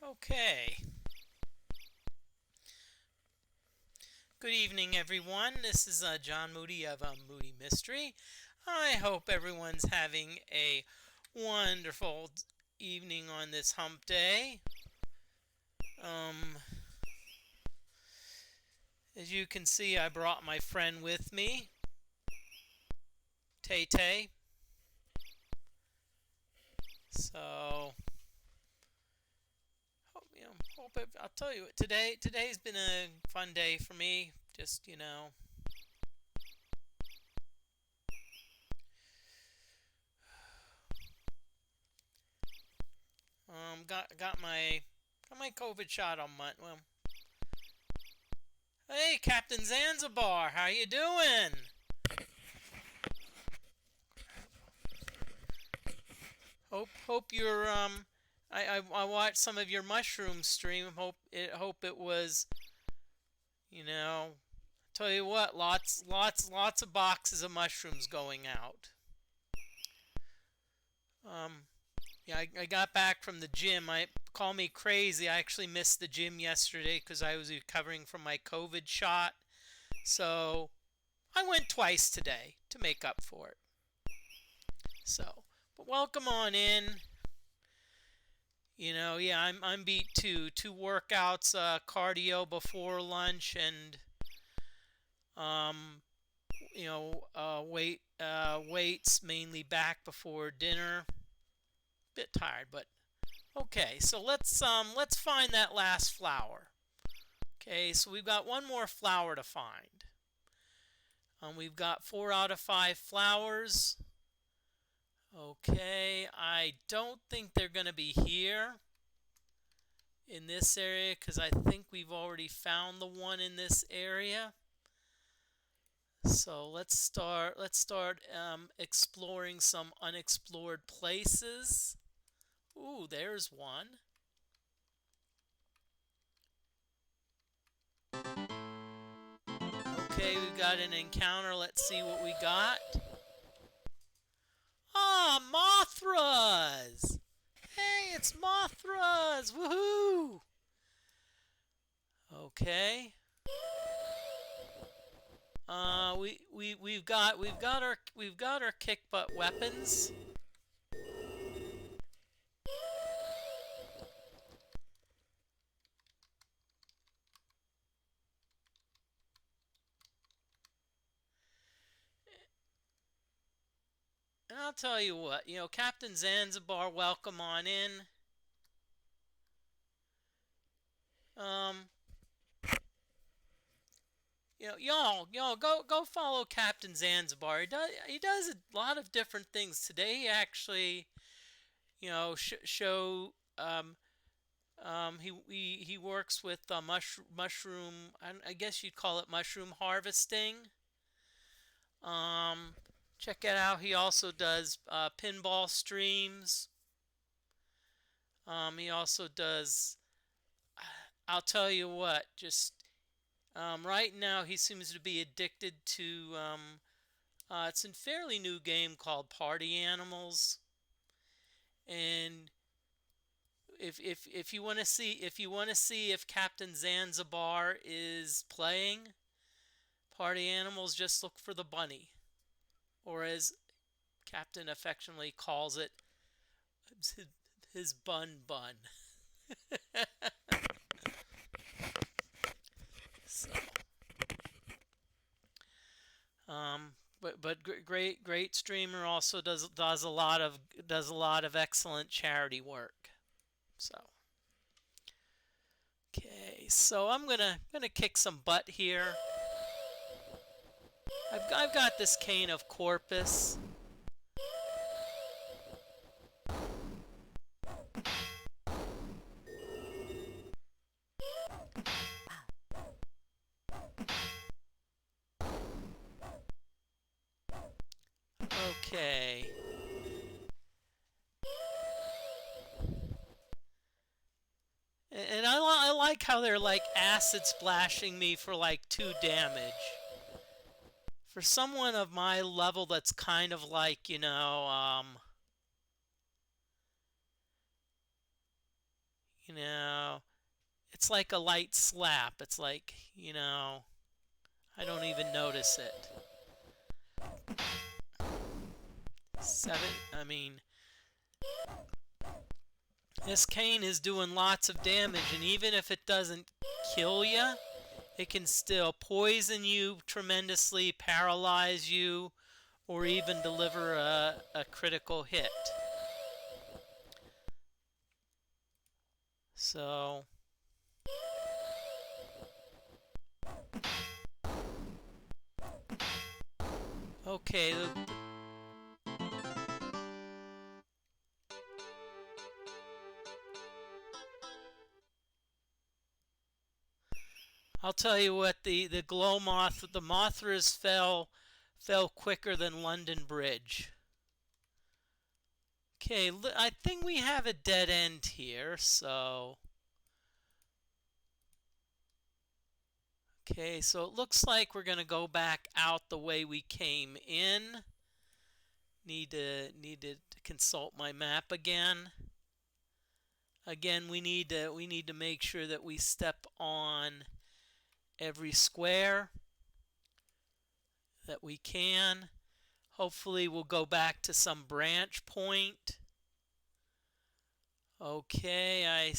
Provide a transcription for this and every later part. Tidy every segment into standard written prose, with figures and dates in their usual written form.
Okay. Good evening, everyone. This is John Moody of Moody Mystery. I hope everyone's having a wonderful evening on this hump day. Um, as you can see, I brought my friend with me, Tay Tay. So, I'll tell you what, today's been a fun day for me. Just. Got my COVID shot on Monday. Well, hey, Captain Zanzibar, how you doing? Hope you're I watched some of your mushroom stream. Hope it was, you know. Tell you what, lots of boxes of mushrooms going out. Um, yeah, I got back from the gym. I call me crazy. I actually missed the gym yesterday because I was recovering from my COVID shot. So I went twice today to make up for it. So, but welcome on in. Yeah, I'm beat too. Two workouts, cardio before lunch, and um, weights mainly back before dinner. Bit tired, but okay. So let's find that last flower. Okay, so we've got one more flower to find. We've got 4 out of 5 flowers. Okay, I don't think they're going to be here in this area because I think we've already found the one in this area. So let's start exploring some unexplored places. Ooh, there's one. Okay, we've got an encounter. Let's see what we got. Ah, Mothras! Hey, it's Mothras! Woohoo! Okay. We've got our kick butt weapons. And I'll tell you what, Captain Zanzibar, welcome on in. Um, y'all go follow Captain Zanzibar. He does a lot of different things. Today he actually, show he works with mushroom. I guess you'd call it mushroom harvesting. Um, Check it out. He also does pinball streams. He also does. I'll tell you what. Just right now, he seems to be addicted to. It's a fairly new game called Party Animals, and if you want to see if Captain Zanzibar is playing Party Animals, just look for the bunny, or as Captain affectionately calls it, his bun bun. So, but great streamer, also does a lot of excellent charity work. So okay, so I'm gonna kick some butt here. I've got this cane of Corpus. Okay. And I like how they're like acid splashing me for like 2 damage. For someone of my level, that's kind of like, You know, it's like a light slap. It's like, I don't even notice it. 7, I mean, this cane is doing lots of damage, and even if it doesn't kill you, it can still poison you tremendously, paralyze you, or even deliver a critical hit. So, okay. I'll tell you what, the glow moth, the Mothras fell quicker than London Bridge. Okay, I think we have a dead end here, so... Okay, so it looks like we're going to go back out the way we came in. Need to consult my map again. Again, we need to make sure that we step on every square that we can. Hopefully we'll go back to some branch point. Okay,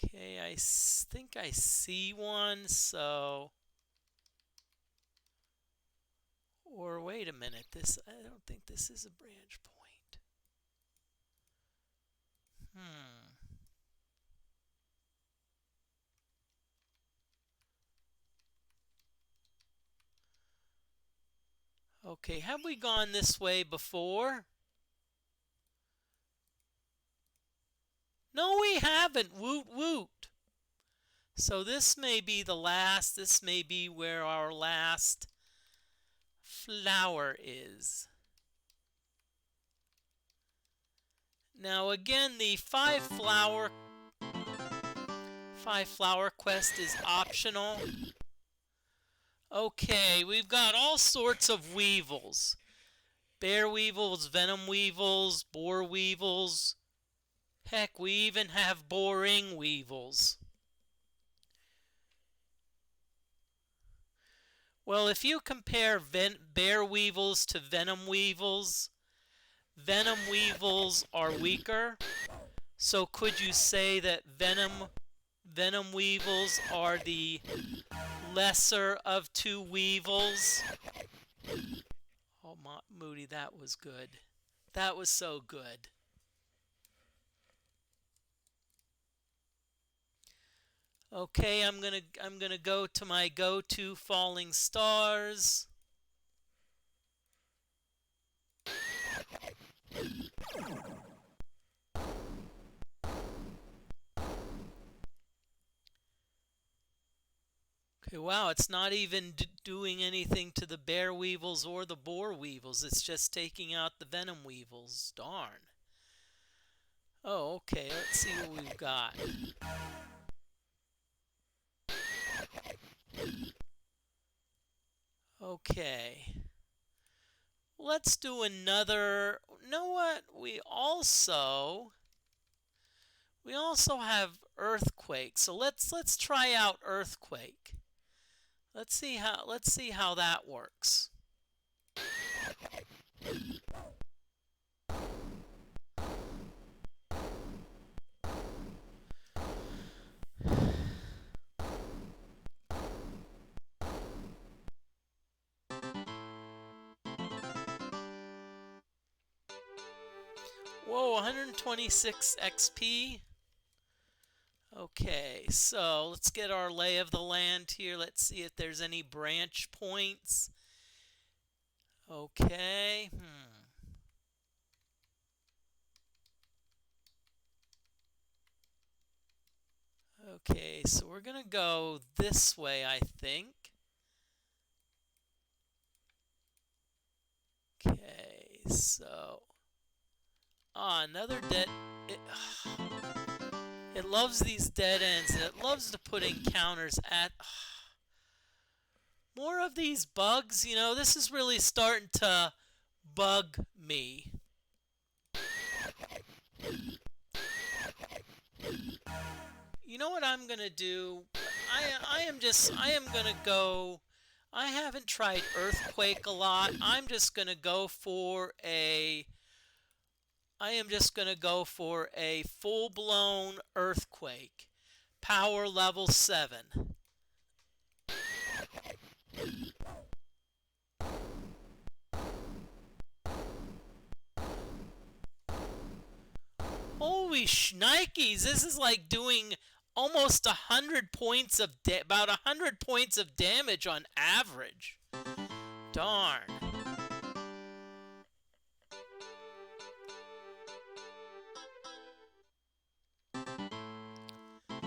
Okay, I think I see one, so... Or wait a minute, I don't think this is a branch point. Okay, have we gone this way before? No, we haven't. Woot woot. So this may be the last. This may be where our last flower is. Now again, the five flower quest is optional. Okay, we've got all sorts of weevils. Bear weevils, venom weevils, boar weevils. Heck, we even have boring weevils. Well, if you compare bear weevils to venom weevils are weaker. So could you say that venom weevils are the lesser of two weevils? Oh, Moody, that was good. That was so good. Okay, I'm gonna go to my go-to falling stars. Okay, wow, it's not even doing anything to the bear weevils or the boar weevils. It's just taking out the venom weevils. Darn. Oh, okay, let's see what we've got. Okay. Let's do another. You know what? We also have earthquake. So let's try out earthquake. Let's see how that works. Whoa, 126 XP. Okay, so let's get our lay of the land here. Let's see if there's any branch points. Okay. Okay, so we're going to go this way, I think. Okay, so... another dead... It loves these dead ends, and it loves to put encounters at... More of these bugs, this is really starting to bug me. You know what I'm gonna do? I am gonna go. I haven't tried earthquake a lot. I am just gonna go for a full-blown earthquake. Power level 7. Holy shnikes, this is like doing almost 100 points of about 100 points of damage on average. Darn.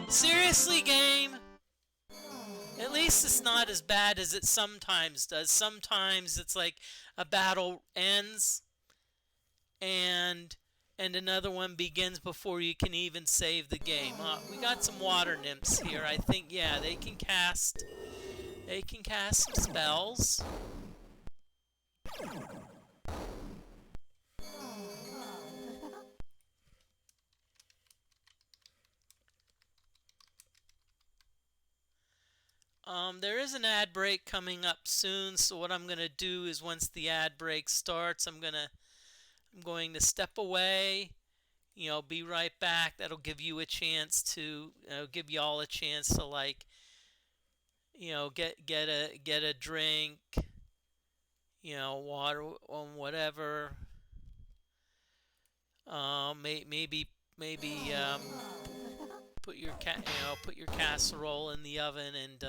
Seriously, game? At least it's not as bad as it sometimes does. Sometimes it's like a battle ends and another one begins before you can even save the game. We got some water nymphs here. I think, yeah, they can cast some spells. There is an ad break coming up soon, so what I'm gonna do is once the ad break starts, I'm going to step away, be right back. That'll give you a chance to give y'all a chance to like, get a drink, water, whatever. Maybe put your casserole in the oven and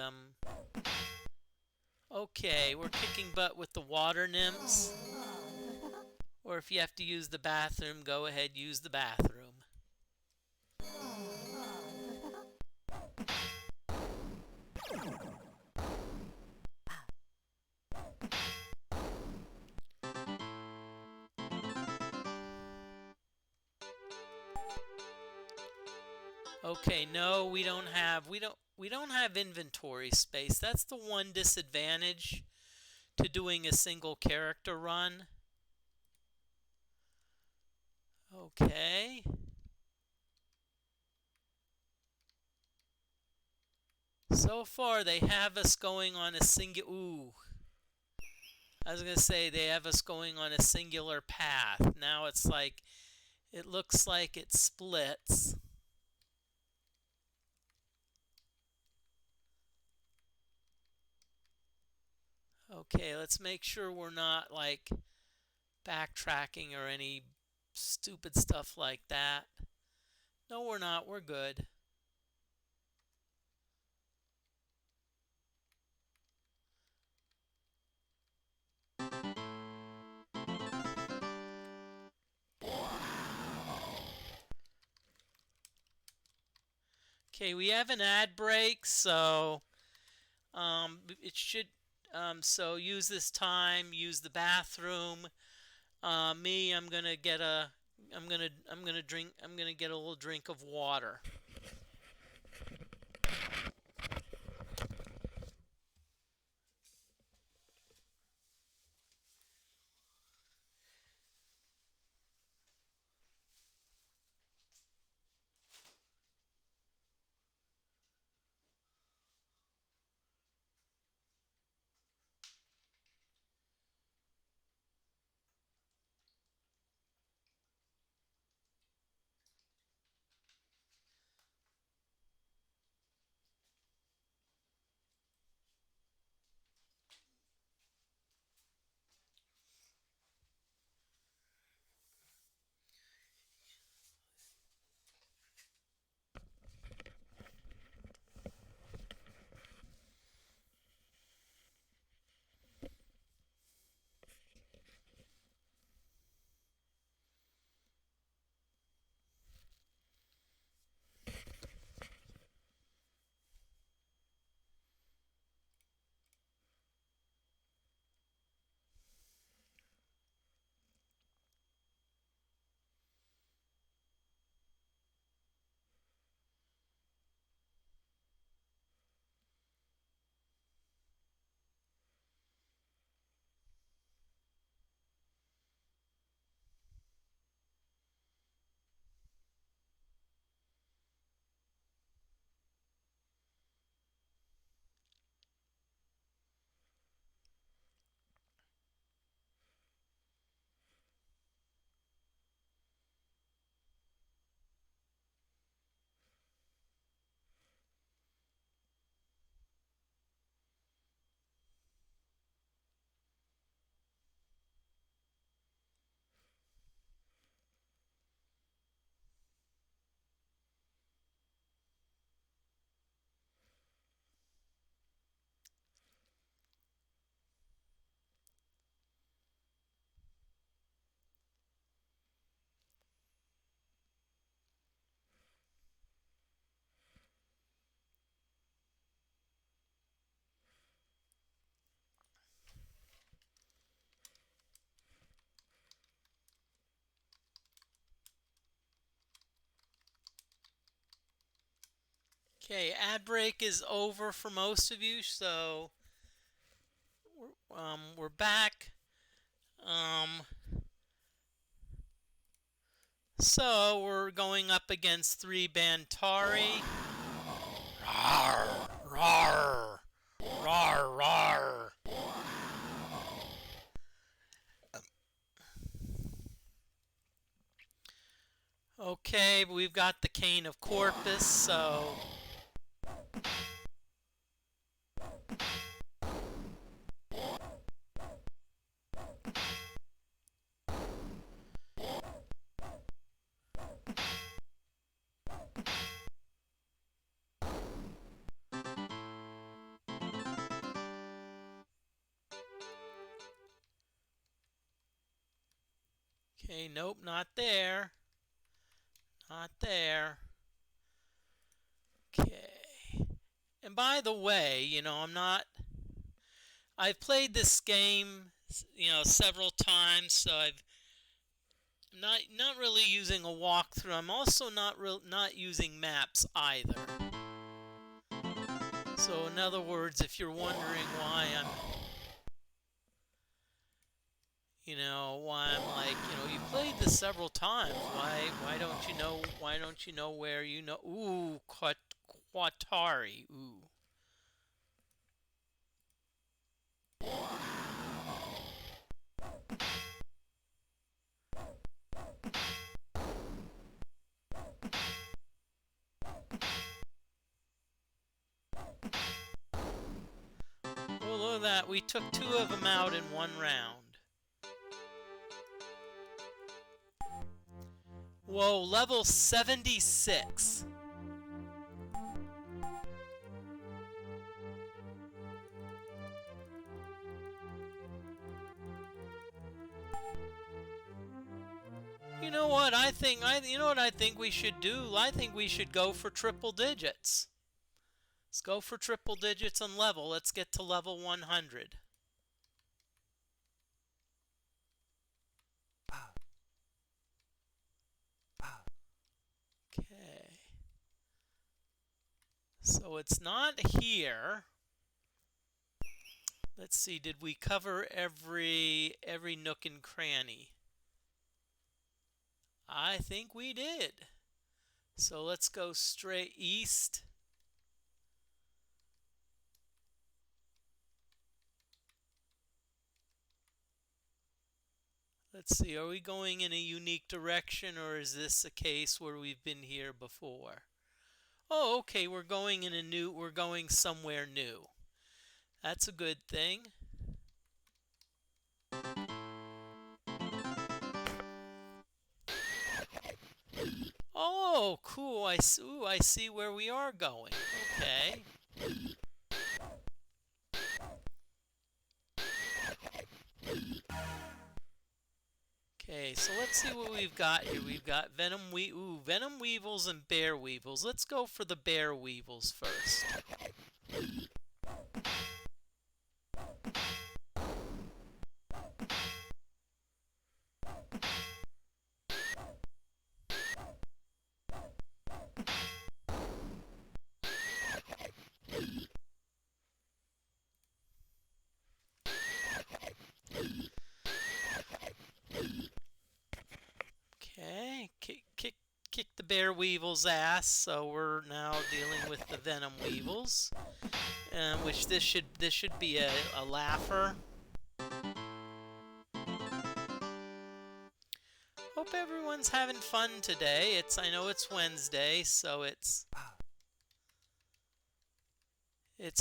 okay, we're kicking butt with the water nymphs. Or if you have to use the bathroom, go ahead, use the bathroom. Okay, no, we don't have inventory space. That's the one disadvantage to doing a single character run. Okay. So far they have us going on a single I was going to say they have us going on a singular path. Now it's like it looks like it splits. Okay, let's make sure we're not like backtracking or any stupid stuff like that. No, we're not. We're good. Okay, we have an ad break, so it should so use this time, use the bathroom. Me, I'm gonna get a little drink of water. Okay, ad break is over for most of you, so we're back. Um, so we're going up against 3 Bantari. Rawr, rawr, rawr, rawr. Okay, we've got the Cane of Corpus, so okay, nope, not there. Not there. Okay. And by the way, I've played this game, several times, so I'm not really using a walkthrough. I'm also not using maps either. So in other words, if you're wondering why I'm like, you played this several times. Why don't you know where ooh, Quatari. Ooh. Well, look at that. We took 2 of them out in 1 round. Whoa, level 76. You know what I think we should do? I think we should go for triple digits. Let's go for triple digits on level. Let's get to level 100. Okay. So it's not here. Let's see, did we cover every nook and cranny? I think we did. So let's go straight east. Let's see, are we going in a unique direction, or is this a case where we've been here before? Oh, okay, we're going somewhere new. That's a good thing. Oh, cool. I see where we are going. Okay. Okay, so let's see what we've got here. We've got Venom Weevils and Bear Weevils. Let's go for the Bear Weevils first. Okay, kick the Bear Weevils' ass. So we're now dealing with the Venom Weevils, which this should be a laugher. Hope everyone's having fun today. I know it's Wednesday, so it's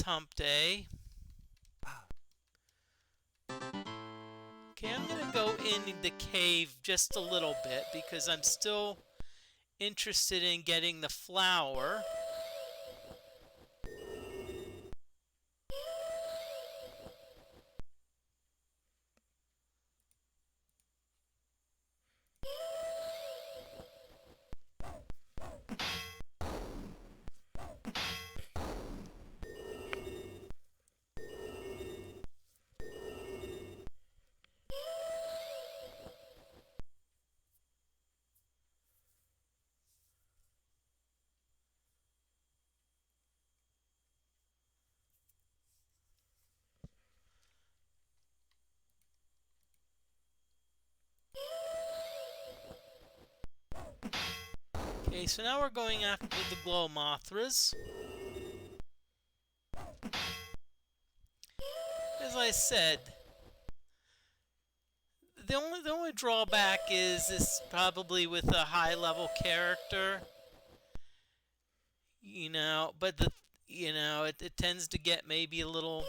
hump day. Okay, I'm gonna go in the cave just a little bit because I'm still interested in getting the flower. Okay, so now we're going after the glow mothras. As I said, the only drawback is this probably with a high level character. But it tends to get maybe a little,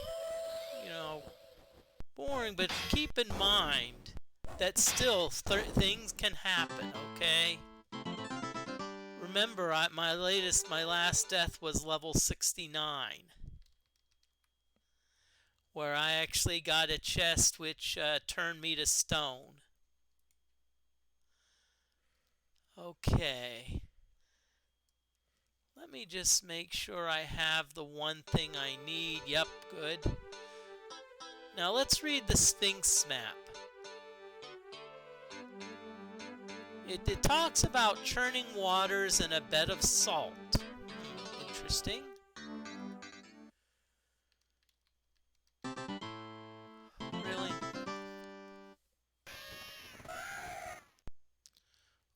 boring. But keep in mind that still things can happen. Okay. Remember, my last death was level 69, where I actually got a chest which turned me to stone. Okay. Let me just make sure I have the one thing I need. Yep, good. Now let's read the Sphinx map. It talks about churning waters and a bed of salt. Interesting. Really?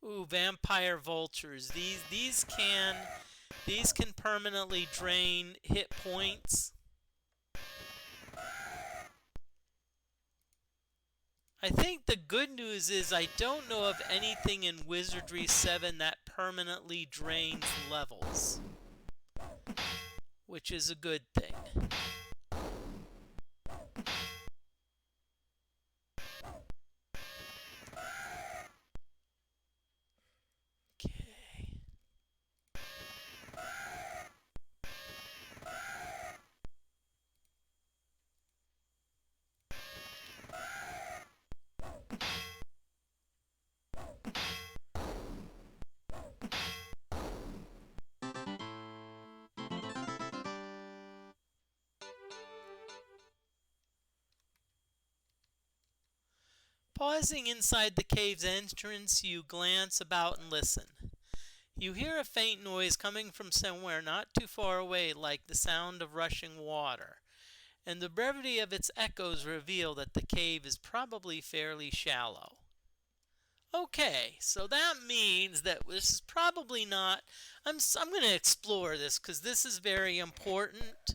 Ooh, vampire vultures. These can permanently drain hit points. I think the good news is I don't know of anything in Wizardry 7 that permanently drains levels, which is a good thing. Okay. Pausing inside the cave's entrance, you glance about and listen. You hear a faint noise coming from somewhere not too far away, like the sound of rushing water, and the brevity of its echoes reveal that the cave is probably fairly shallow. Okay, so that means that this is probably not... I'm going to explore this because this is very important.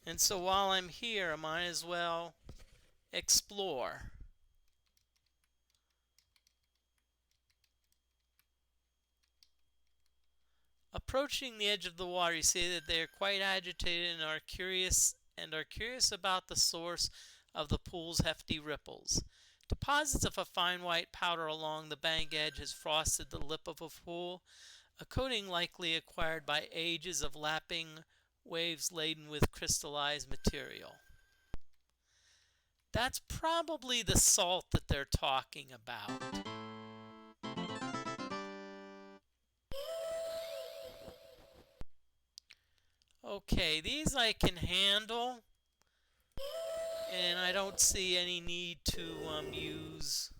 And so while I'm here, I might as well explore. Approaching the edge of the water, you see that they are quite agitated and are curious about the source of the pool's hefty ripples. Deposits of a fine white powder along the bank edge has frosted the lip of a pool, a coating likely acquired by ages of lapping waves laden with crystallized material. That's probably the salt that they're talking about. Okay, these I can handle, and I don't see any need to use.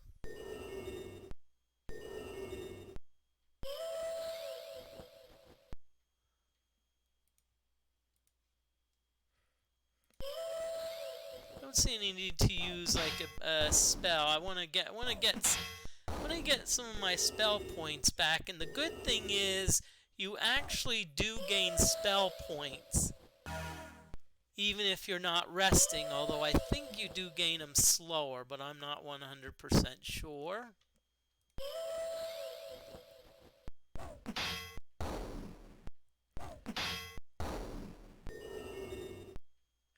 I don't see any need to use like a spell. I want to get some of my spell points back, and the good thing is you actually do gain spell points even if you're not resting, although I think you do gain them slower, but I'm not 100% sure.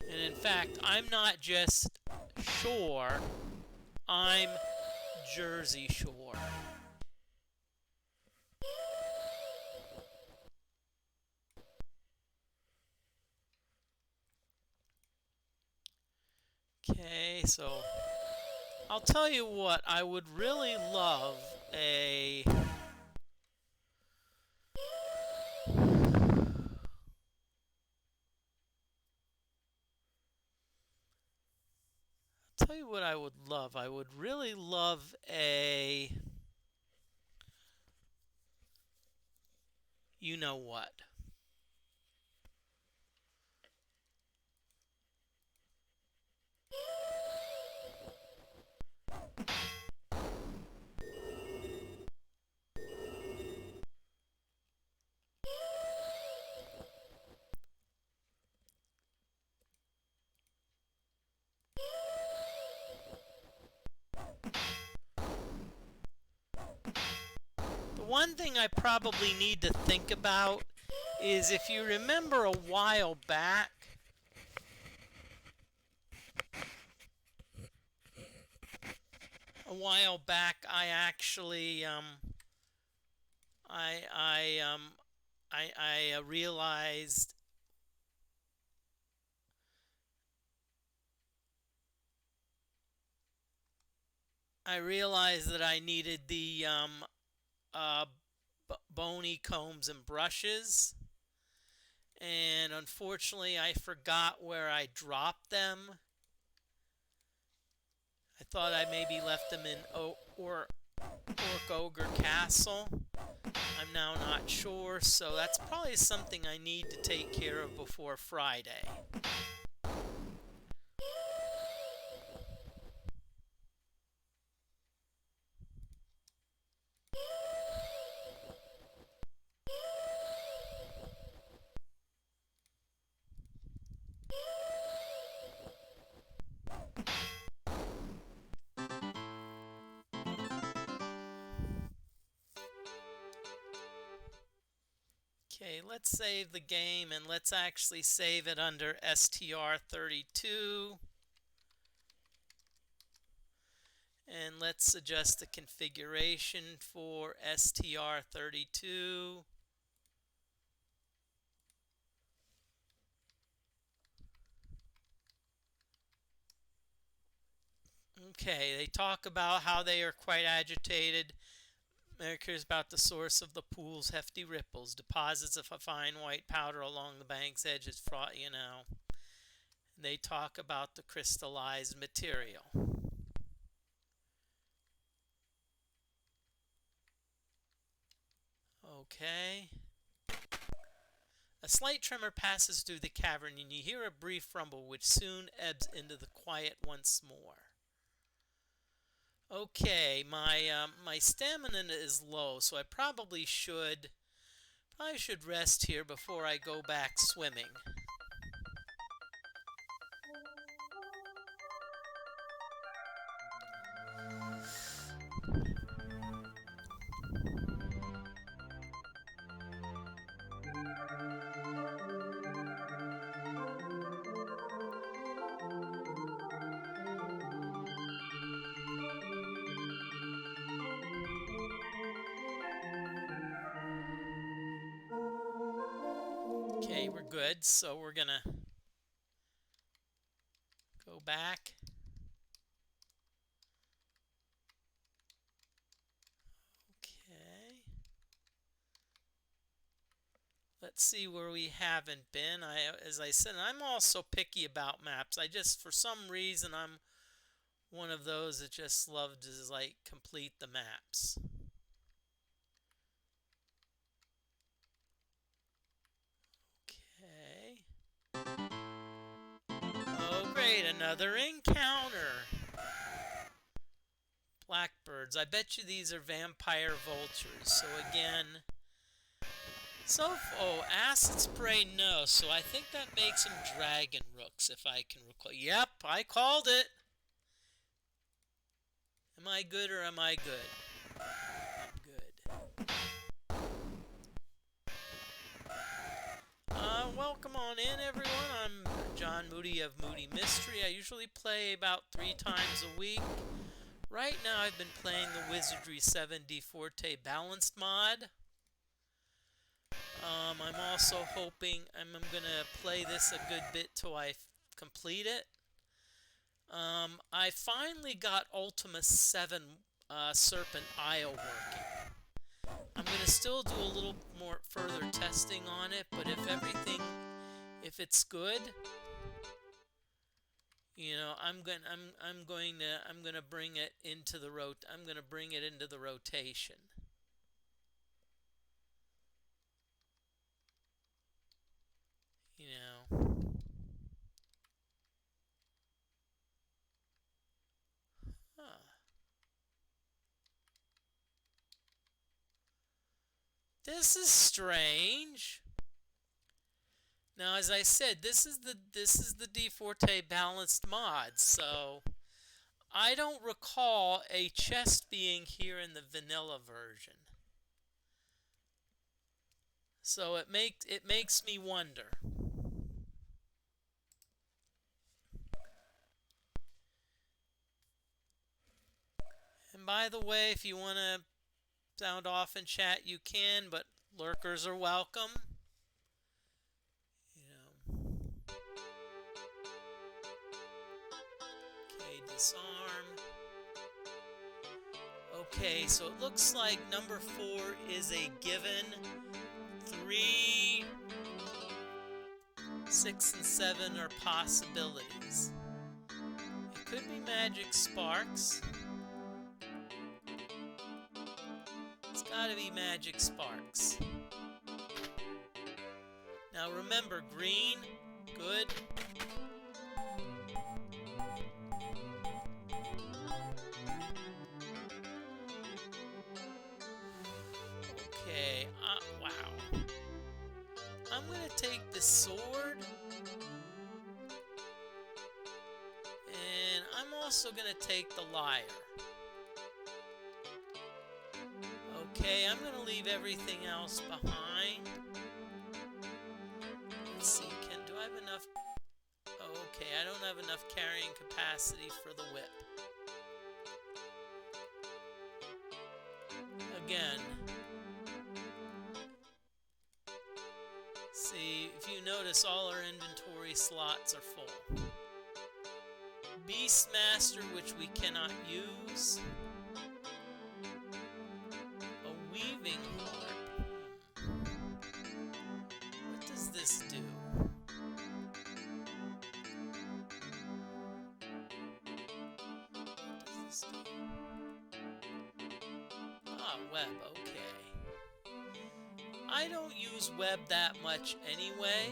And in fact, I'm not just sure, I'm Jersey Shore. Okay, so I'll tell you what, I would really love a... I'll tell you what I would love. I would really love a... You know what? one thing I probably need to think about is, if you remember a while back, I actually I realized that I needed the uh, bony combs and brushes, and unfortunately I forgot where I dropped them. I thought I maybe left them in Orc Ogre Castle. I'm now not sure, so that's probably something I need to take care of before Friday. Okay, let's save the game, and let's actually save it under STR32. And let's adjust the configuration for STR32. Okay, they talk about how they are quite agitated. Mary cares about the source of the pool's hefty ripples. Deposits of a fine white powder along the bank's edges fraught, They talk about the crystallized material. Okay. A slight tremor passes through the cavern, and you hear a brief rumble, which soon ebbs into the quiet once more. Okay, my stamina is low, so I probably should rest here before I go back swimming. Okay, we're good, so we're gonna go back. Okay. Let's see where we haven't been. As I said, I'm also picky about maps. For some reason, I'm one of those that just love to like complete the maps. Okay. Oh, great, another encounter. Blackbirds. I bet you these are vampire vultures. So again, acid spray, no. So I think that makes them dragon rooks, if I can recall. Yep, I called it. Am I good or am I good? I'm good. Welcome on in, everyone. I'm John Moody of Moody Mystery. I usually play about 3 times a week. Right now I've been playing the Wizardry 7 DFortae Balanced mod. I'm also hoping I'm going to play this a good bit till I complete it. I finally got Ultima 7 Serpent Isle working. I'm going to still do a little more further testing on it, but if it's good, I'm going to bring it into the rotation. Huh. This is strange. Now, as I said, this is the DFortae balanced mod, so I don't recall a chest being here in the vanilla version. So it makes me wonder. And by the way, if you want to sound off in chat, you can, but lurkers are welcome. Okay, disarm. Okay, so it looks like number 4 is a given. 3, 6, and 7 are possibilities. It could be magic sparks. It's gotta be magic sparks. Now remember, green, good. Okay, wow. I'm gonna take the sword. And I'm also gonna take the lyre. Okay, I'm gonna leave everything else behind. Let's see, do I have enough? Oh, okay, I don't have enough carrying capacity for the whip. Again. See, if you notice, all our inventory slots are full. Beastmaster, which we cannot use. A weaving harp. What does this do? Ah, web, okay. I don't use web that much anyway.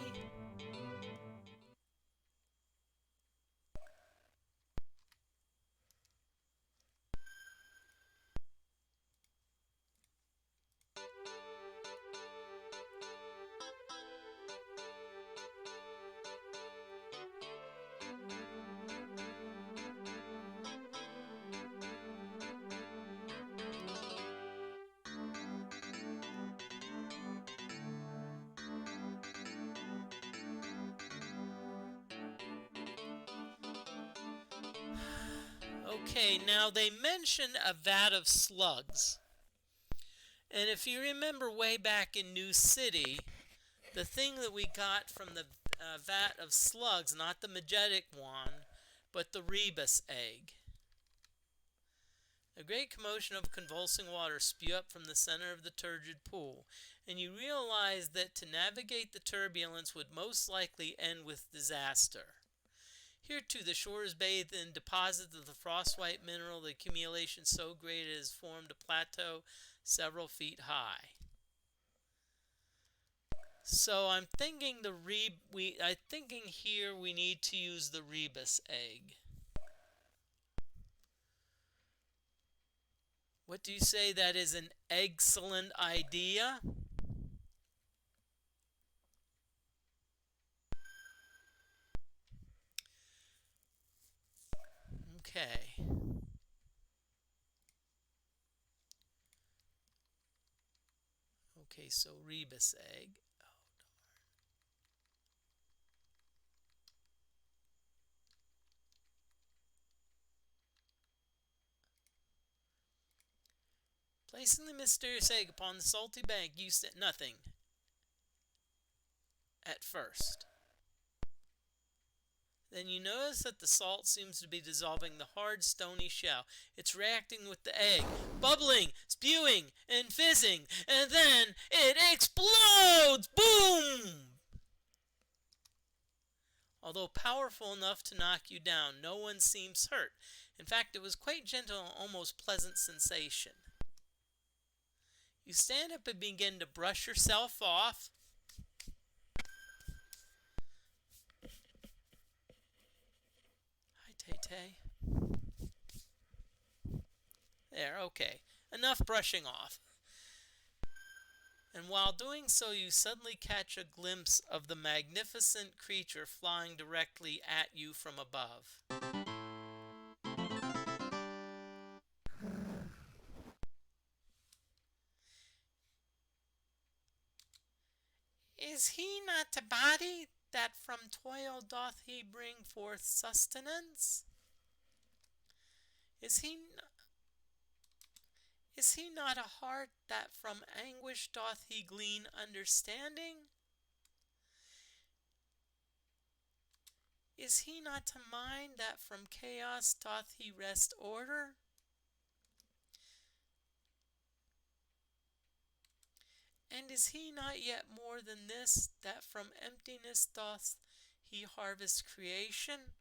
Okay, now they mention a vat of slugs. And if you remember way back in New City, the thing that we got from the vat of slugs, not the magetic one, but the rebus egg. A great commotion of convulsing water spew up from the center of the turgid pool, and you realize that to navigate the turbulence would most likely end with disaster. Here too, the shore is bathed in deposits of the frostwhite mineral, the accumulation so great it has formed a plateau several feet high. So I'm thinking here we need to use the rebus egg. What do you say? That is an excellent idea? Okay. Okay, so rebus egg. Oh, darn. Placing the mysterious egg upon the salty bank, you said nothing at first. Then you notice that the salt seems to be dissolving the hard, stony shell. It's reacting with the egg, bubbling, spewing, and fizzing, and then it explodes! Boom! Although powerful enough to knock you down, no one seems hurt. In fact, it was quite gentle and almost pleasant sensation. You stand up and begin to brush yourself off. Hi, Tay-Tay. There, okay. Enough brushing off. And while doing so, you suddenly catch a glimpse of the magnificent creature flying directly at you from above. Is he not a body that from toil doth he bring forth sustenance? Is he not a heart that from anguish doth he glean understanding? Is he not a mind that from chaos doth he wrest order? And is he not yet more than this, that from emptiness doth he harvest creation?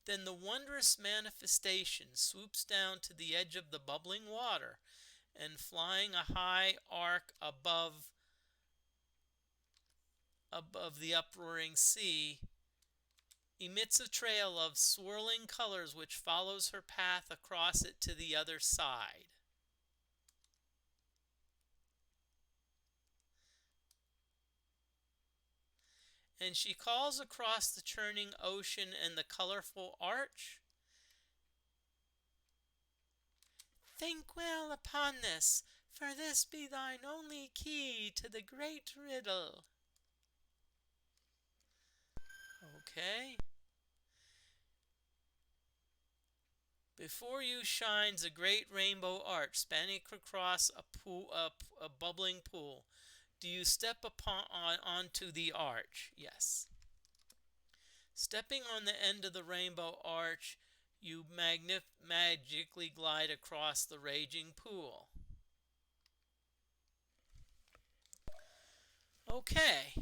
Then the wondrous manifestation swoops down to the edge of the bubbling water, and flying a high arc above the uproaring sea, emits a trail of swirling colors which follows her path across it to the other side. And she calls across the churning ocean and the colorful arch, "Think well upon this, for this be thine only key to the great riddle." Okay. Before you shines a great rainbow arch spanning across a bubbling pool. Do you step onto the arch? Yes. Stepping on the end of the rainbow arch, you magically glide across the raging pool. Okay.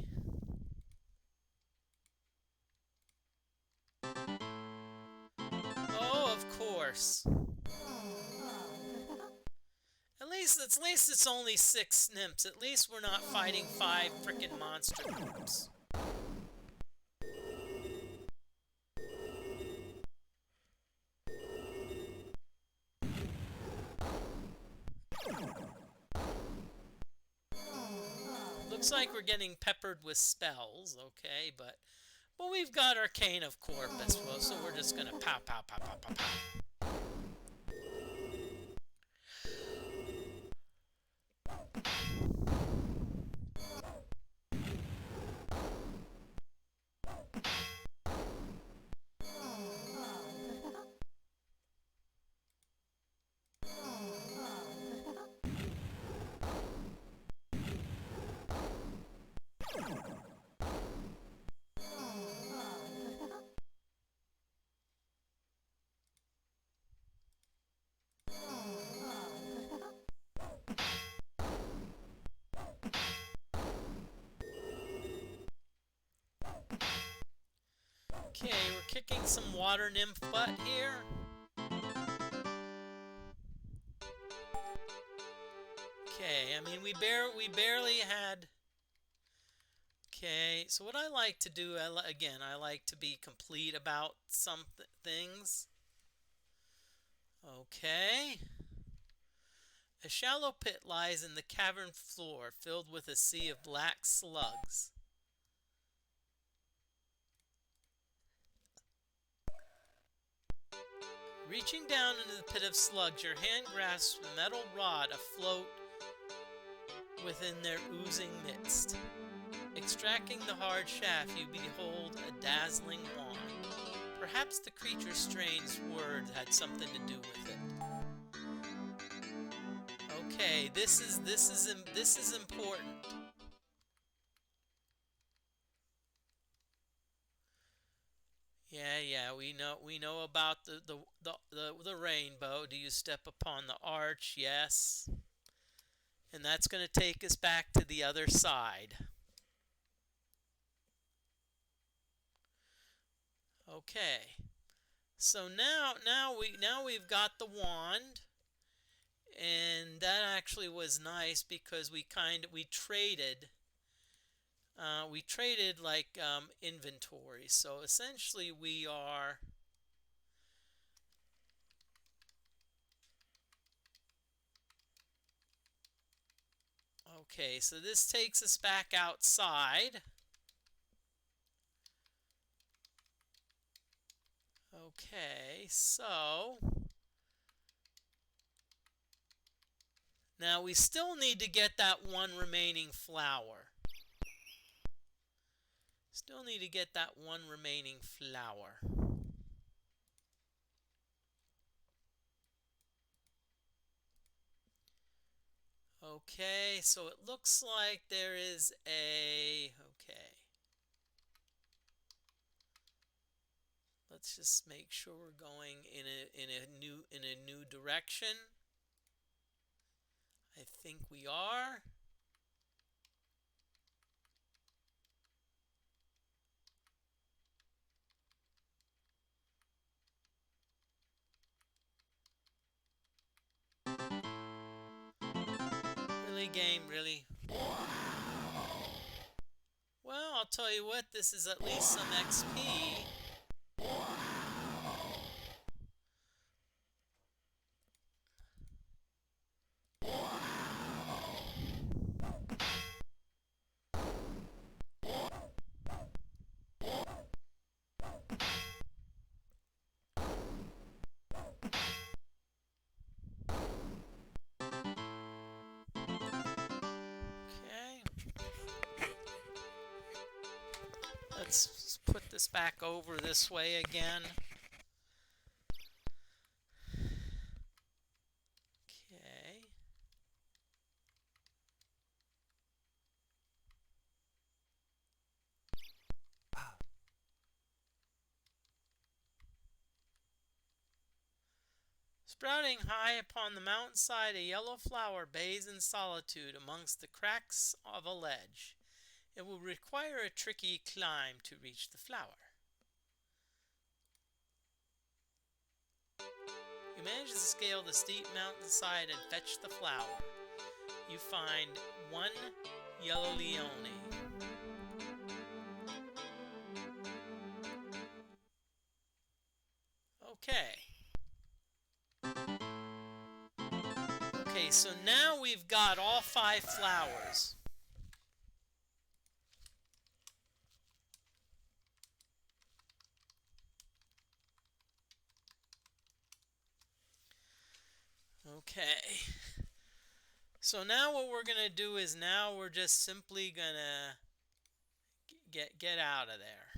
Oh, of course. At least it's only 6 nymphs. At least we're not fighting 5 frickin' monster groups. Looks like we're getting peppered with spells, okay, but we've got Arcane of Corpus, so we're just gonna pow, pow, pow, pow, pow, pow. Okay, we're kicking some water nymph butt here. Okay, I mean we barely had. Okay, so what I like to do, I like to be complete about some things. Okay. A shallow pit lies in the cavern floor, filled with a sea of black slugs. Reaching down into the pit of slugs, your hand grasps a metal rod afloat within their oozing midst. Extracting the hard shaft, you behold a dazzling wand. Perhaps the creature's strange words had something to do with it. Okay, this is important. Yeah, we know about the rainbow. Do you step upon the arch? Yes. And that's going to take us back to the other side. Okay. So now we've got the wand, and that actually was nice because we traded. We traded like inventory. So essentially we are. Okay, so this takes us back outside. Okay, so Now we still need to get that one remaining flower. Still need to get that one remaining flower. Okay, so it looks like there is a... Okay. Let's just make sure we're going in a new direction. I think we are. Really, game, really? Well, I'll tell you what, this is at least some XP. Okay. Let's put this back over this way again. Okay. Sprouting high upon the mountainside, a yellow flower bathes in solitude amongst the cracks of a ledge. It will require a tricky climb to reach the flower. You manage to scale the steep mountainside and fetch the flower. You find one yellow leone. Okay. Okay, so now we've got all 5 flowers. Okay. So now what we're going to do is now we're just simply going to get out of there.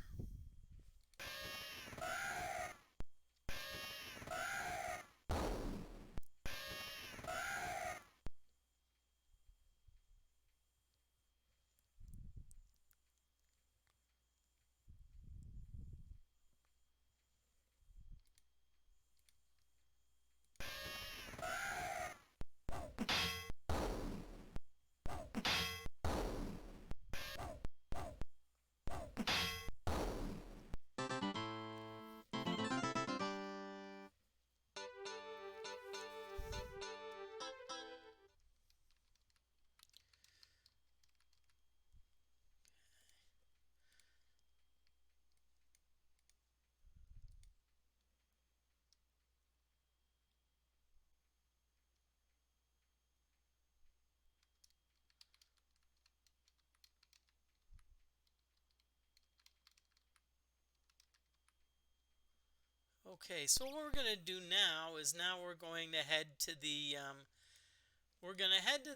Okay, so what we're going to do now is we're going to head to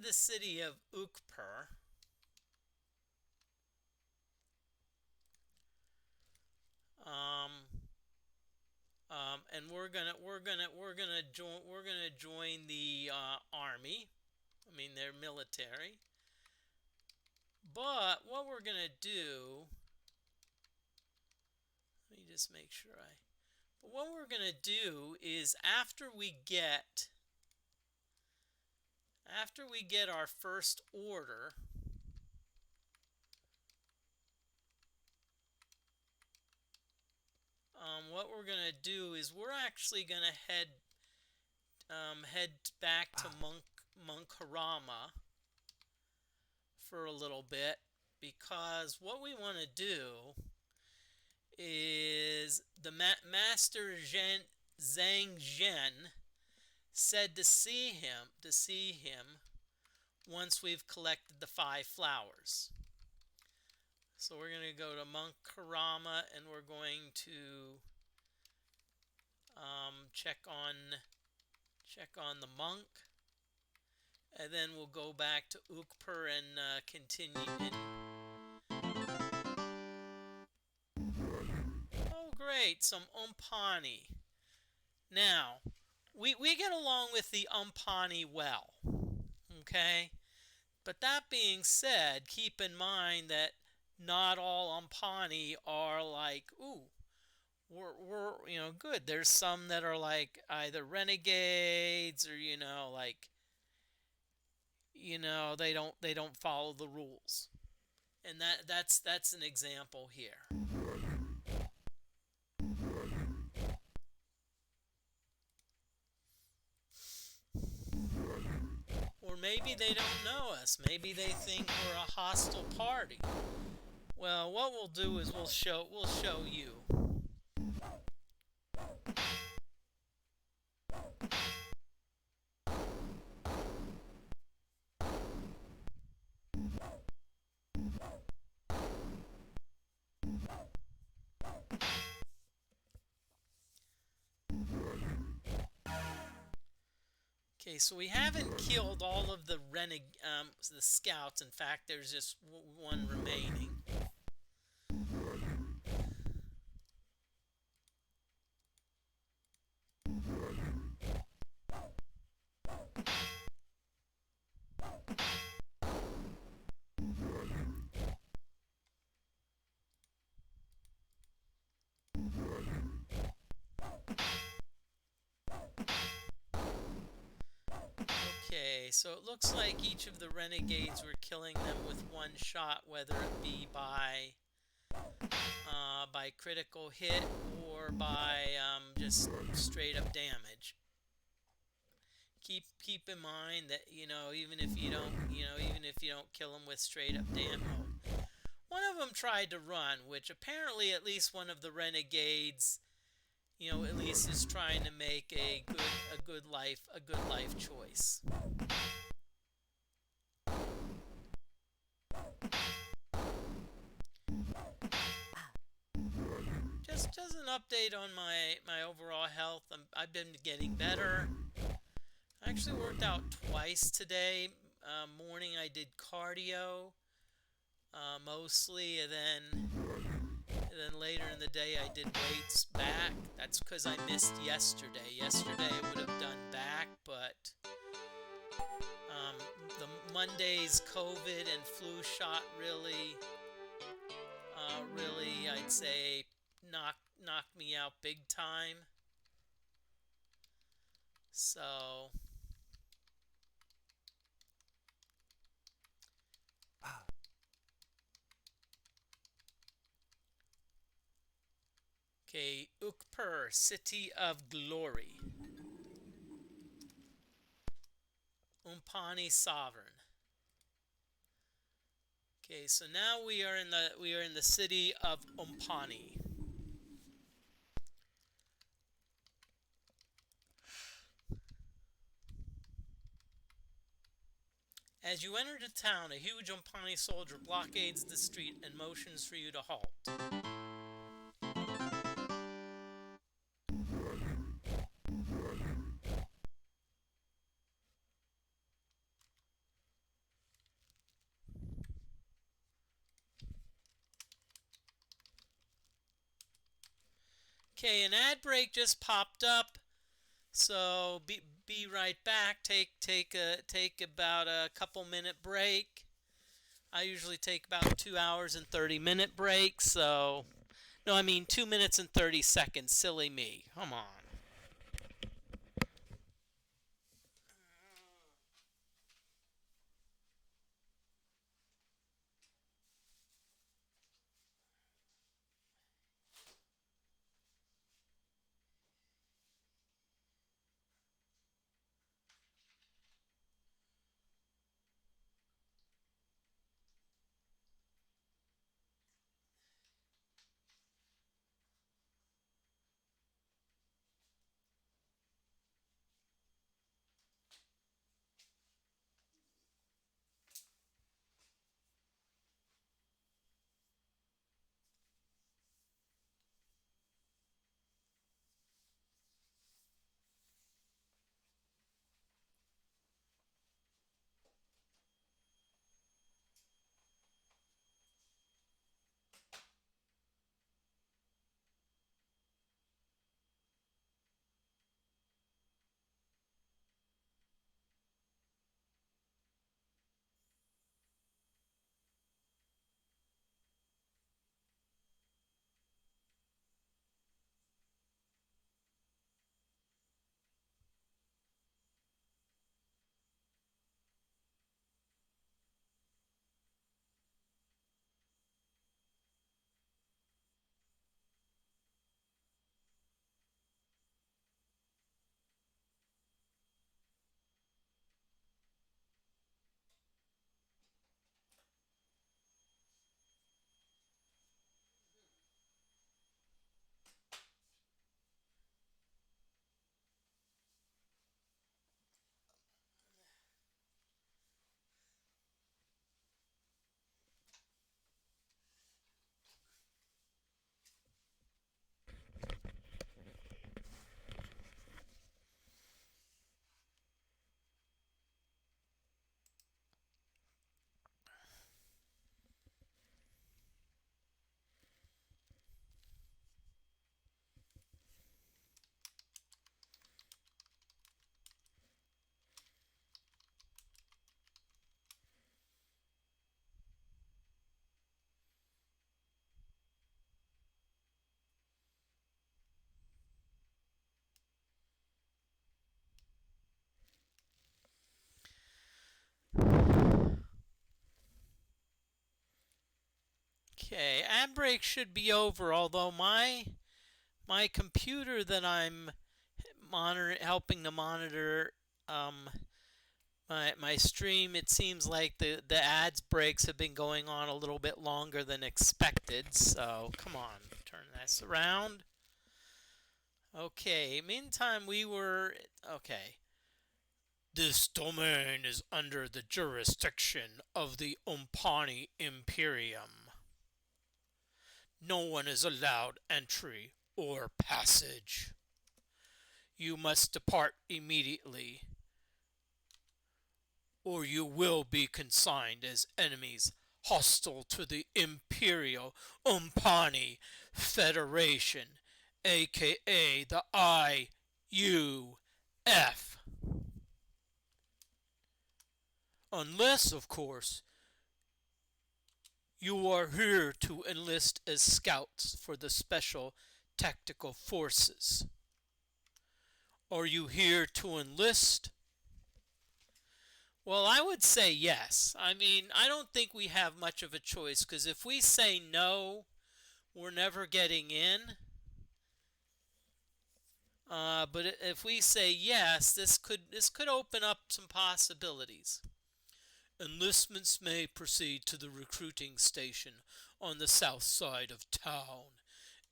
the city of Ukpur. And we're gonna join the army. I mean, they're military. But what we're gonna do, let me just make sure But what we're gonna do is after we get our first order, what we're gonna do is we're actually gonna head back to Munkarama for a little bit, because what we want to do is the Master Zhang Zhen said to see him once we've collected the 5 flowers. So we're going to go to Munkarama and we're going to check on the monk, And then we'll go back to Ukper and continue. Oh, great, some Umpani. Now, we get along with the Umpani well, okay? But that being said, keep in mind that not all Umpani are like, ooh, we're good. There's some that are like either renegades or like they don't follow the rules. And that's an example here. Or maybe they don't know us. Maybe they think we're a hostile party. Well, what we'll do is we'll show you. Okay, so we haven't killed all of the scouts. In fact, there's just one remaining. Okay, so it looks like each of the renegades were killing them with one shot, whether it be by critical hit or by just straight up damage. Keep in mind that even if you don't kill them with straight up damage. One of them tried to run, which apparently at least one of the renegades, at least is trying to make a good life choice. Just an update on my overall health. I've been getting better. I actually worked out twice today. Morning I did cardio mostly, and then later in the day I did weights back. That's because I missed yesterday. Yesterday I would have done back, but the Monday's COVID and flu shot really, I'd say, knocked me out big time. So, okay, Ukpur, City of Glory, Umpani Sovereign. Okay, so now we are in the city of Umpani. As you enter the town, a huge Umpani soldier blockades the street and motions for you to halt. Okay, an ad break just popped up, so be right back. Take about a couple minute break. I usually take about 2 hours and 30-minute breaks. So, no, I mean 2 minutes and 30 seconds. Silly me. Come on. Okay, ad break should be over, although my computer that I'm helping to monitor um, my stream, it seems like the ads breaks have been going on a little bit longer than expected. So come on, turn this around. Okay, meantime we were okay. This domain is under the jurisdiction of the Umpani Imperium. No one is allowed entry or passage. You must depart immediately, or you will be consigned as enemies hostile to the Imperial Umpani Federation, aka the IUF. Unless, of course, you are here to enlist as scouts for the Special Tactical Forces. Are you here to enlist? Well, I would say yes. I mean, I don't think we have much of a choice, because if we say no, we're never getting in. But if we say yes, this could open up some possibilities. Enlistments may proceed to the recruiting station on the south side of town.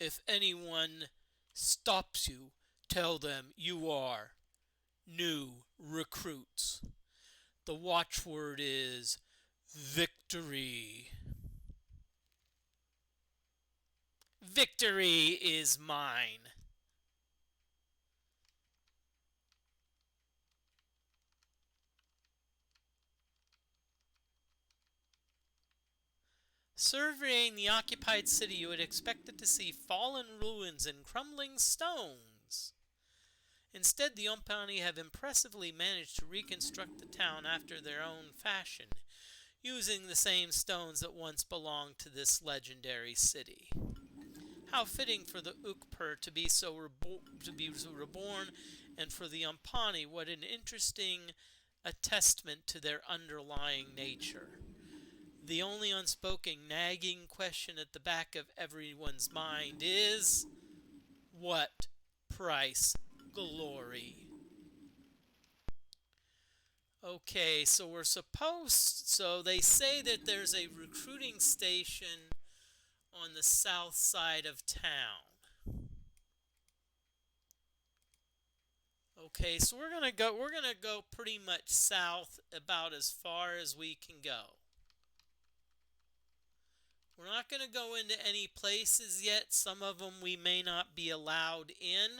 If anyone stops you, tell them you are new recruits. The watchword is victory. Victory is mine. Surveying the occupied city, you would expect to see fallen ruins and crumbling stones. Instead, the Umpani have impressively managed to reconstruct the town after their own fashion, using the same stones that once belonged to this legendary city. How fitting for the Ukper to be so reborn, and for the Umpani, what an interesting attestment to their underlying nature. The only unspoken nagging question at the back of everyone's mind is, what price glory? Okay, so they say that there's a recruiting station on the south side of town. Okay, so we're gonna go pretty much south, about as far as we can go. We're not going to go into any places yet. Some of them we may not be allowed in.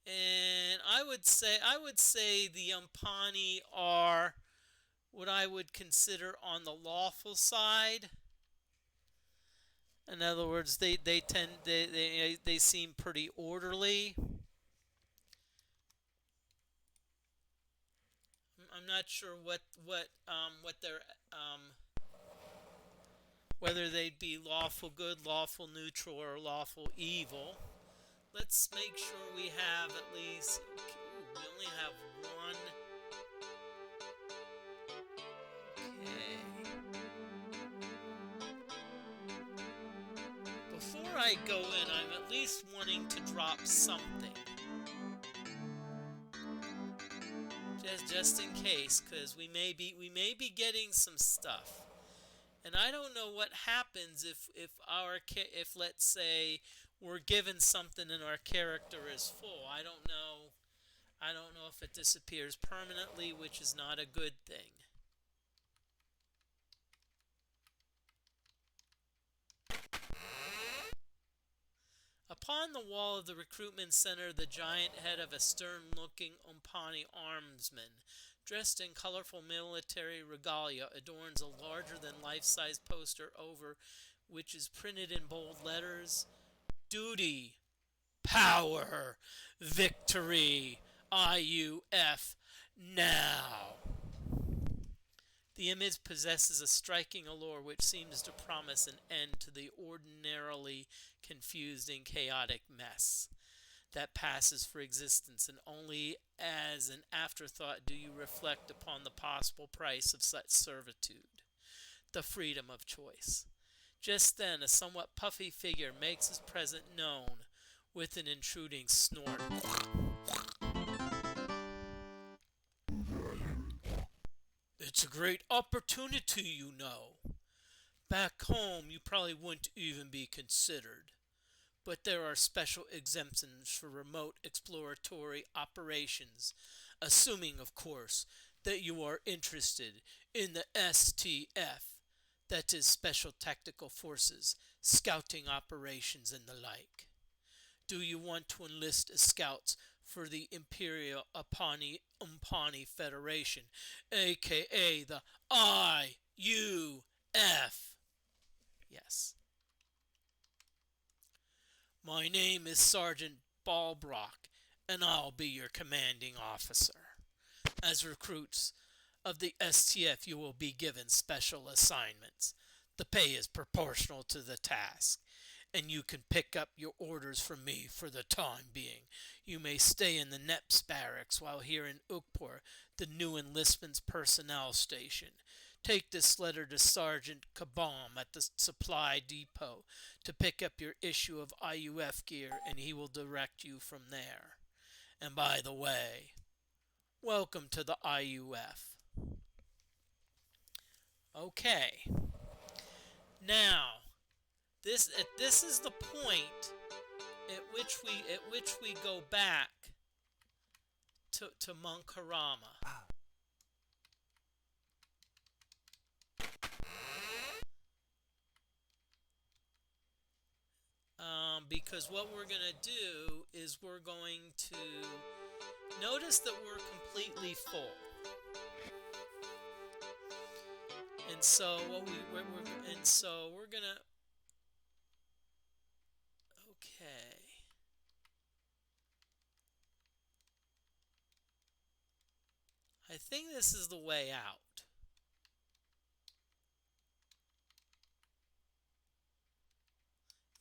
And I would say the Umpani are what I would consider on the lawful side. In other words, they seem pretty orderly. I'm not sure what their whether they'd be lawful good, lawful neutral, or lawful evil. Let's make sure we have at least. We only have one. Okay. Before I go in, I'm at least wanting to drop something. Just in case, because we may be getting some stuff. And I don't know what happens if let's say we're given something and our character is full. I don't know if it disappears permanently, which is not a good thing. Upon the wall of the recruitment center, the giant head of a stern-looking Umpani armsman, dressed in colorful military regalia, adorns a larger-than-life-size poster over which is printed in bold letters, Duty, Power, Victory, IUF, now. The image possesses a striking allure which seems to promise an end to the ordinarily confused and chaotic mess. that passes for existence, and only as an afterthought do you reflect upon the possible price of such servitude, the freedom of choice. Just then, a somewhat puffy figure makes his presence known with an intruding snort. It's a great opportunity, you know. Back home, you probably wouldn't even be considered. But there are special exemptions for remote exploratory operations, assuming, of course, that you are interested in the STF, that is, Special Tactical Forces, scouting operations, and the like. Do you want to enlist as scouts for the Imperial Umpani Federation, aka the IUF? Yes. My name is Sergeant Balbrock, and I'll be your commanding officer. As recruits of the STF, you will be given special assignments. The pay is proportional to the task, and you can pick up your orders from me for the time being. You may stay in the NEPS barracks while here in Ukpor, the new enlistments personnel station. Take this letter to Sergeant Kabam at the supply depot to pick up your issue of IUF gear, and he will direct you from there. And by the way, welcome to the IUF. Okay. Now, this is the point at which we go back to Monk Harama. Because what we're going to do is we're going to notice that we're completely full. And so we're going to okay. I think this is the way out.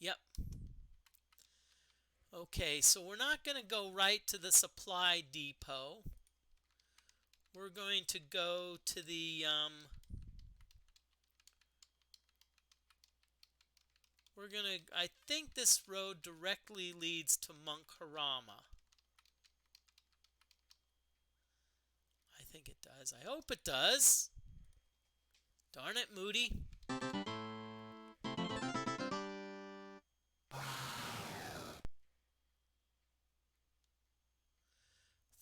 Yep. Okay, so we're not going to go right to the supply depot. We're going to go to the I think this road directly leads to Monk Harama. I think it does. I hope it does. Darn it, Moody.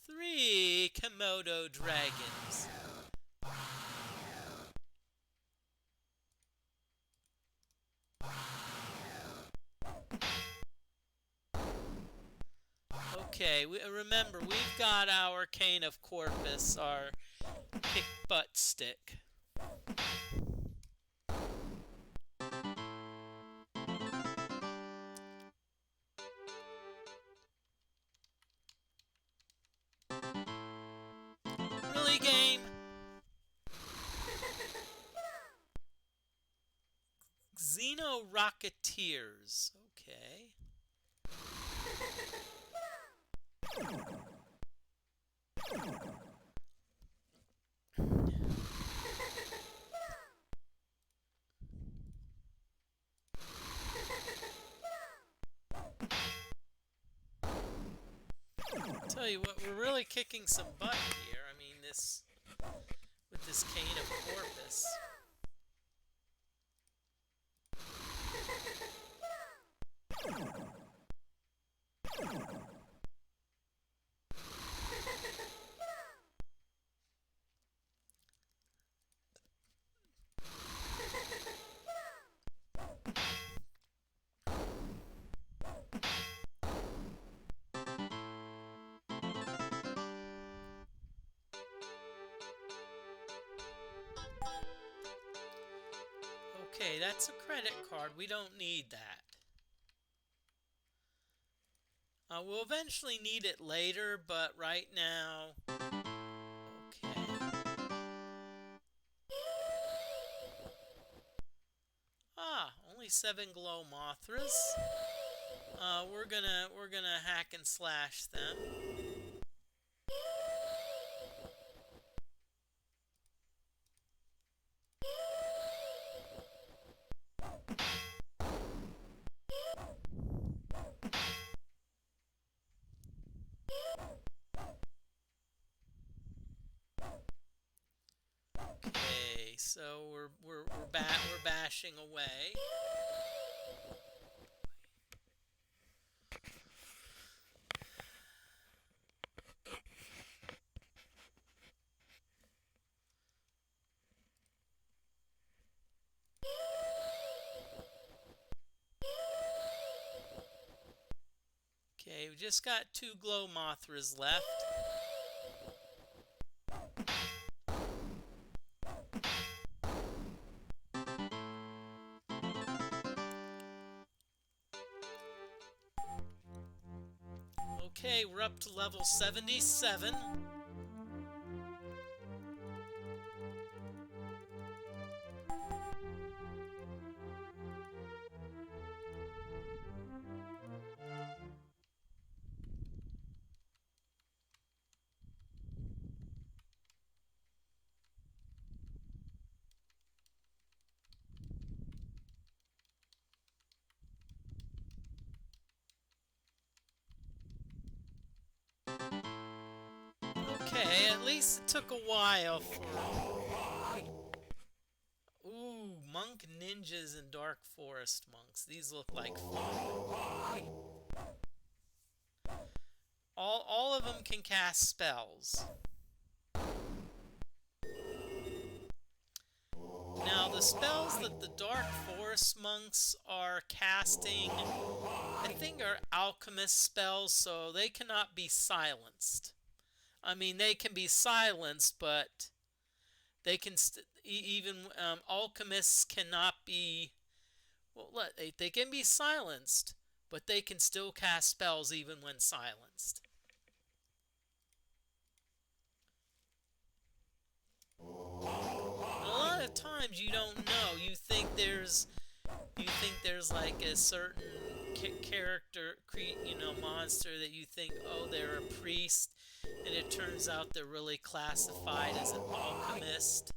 Three Komodo dragons. Okay, remember, we've got our cane of corpus, our kick butt stick. Really, game? Xeno Rocketeers. Okay. Tell you what, we're really kicking some butt here. I mean, with this cane of corpus. Okay, that's a credit card. We don't need that. We'll eventually need it later, but right now... Okay. Ah, only 7 glow Mothras. We're gonna hack and slash them. Okay, so we're bashing away. Okay, we just got 2 glow mothras left. Okay, we're up to level 77. Okay, at least it took a while for... Ooh, monk ninjas and dark forest monks. These look like fun. All of them can cast spells. Now, the spells that the dark forest monks are casting, I think are alchemist spells, so they cannot be silenced. I mean, they can be silenced, but they can even alchemists cannot be. Well, they can be silenced, but they can still cast spells even when silenced. And a lot of times you don't know. You think there's like a certain character, monster that you think, oh, they're a priest, and it turns out they're really classified as an alchemist.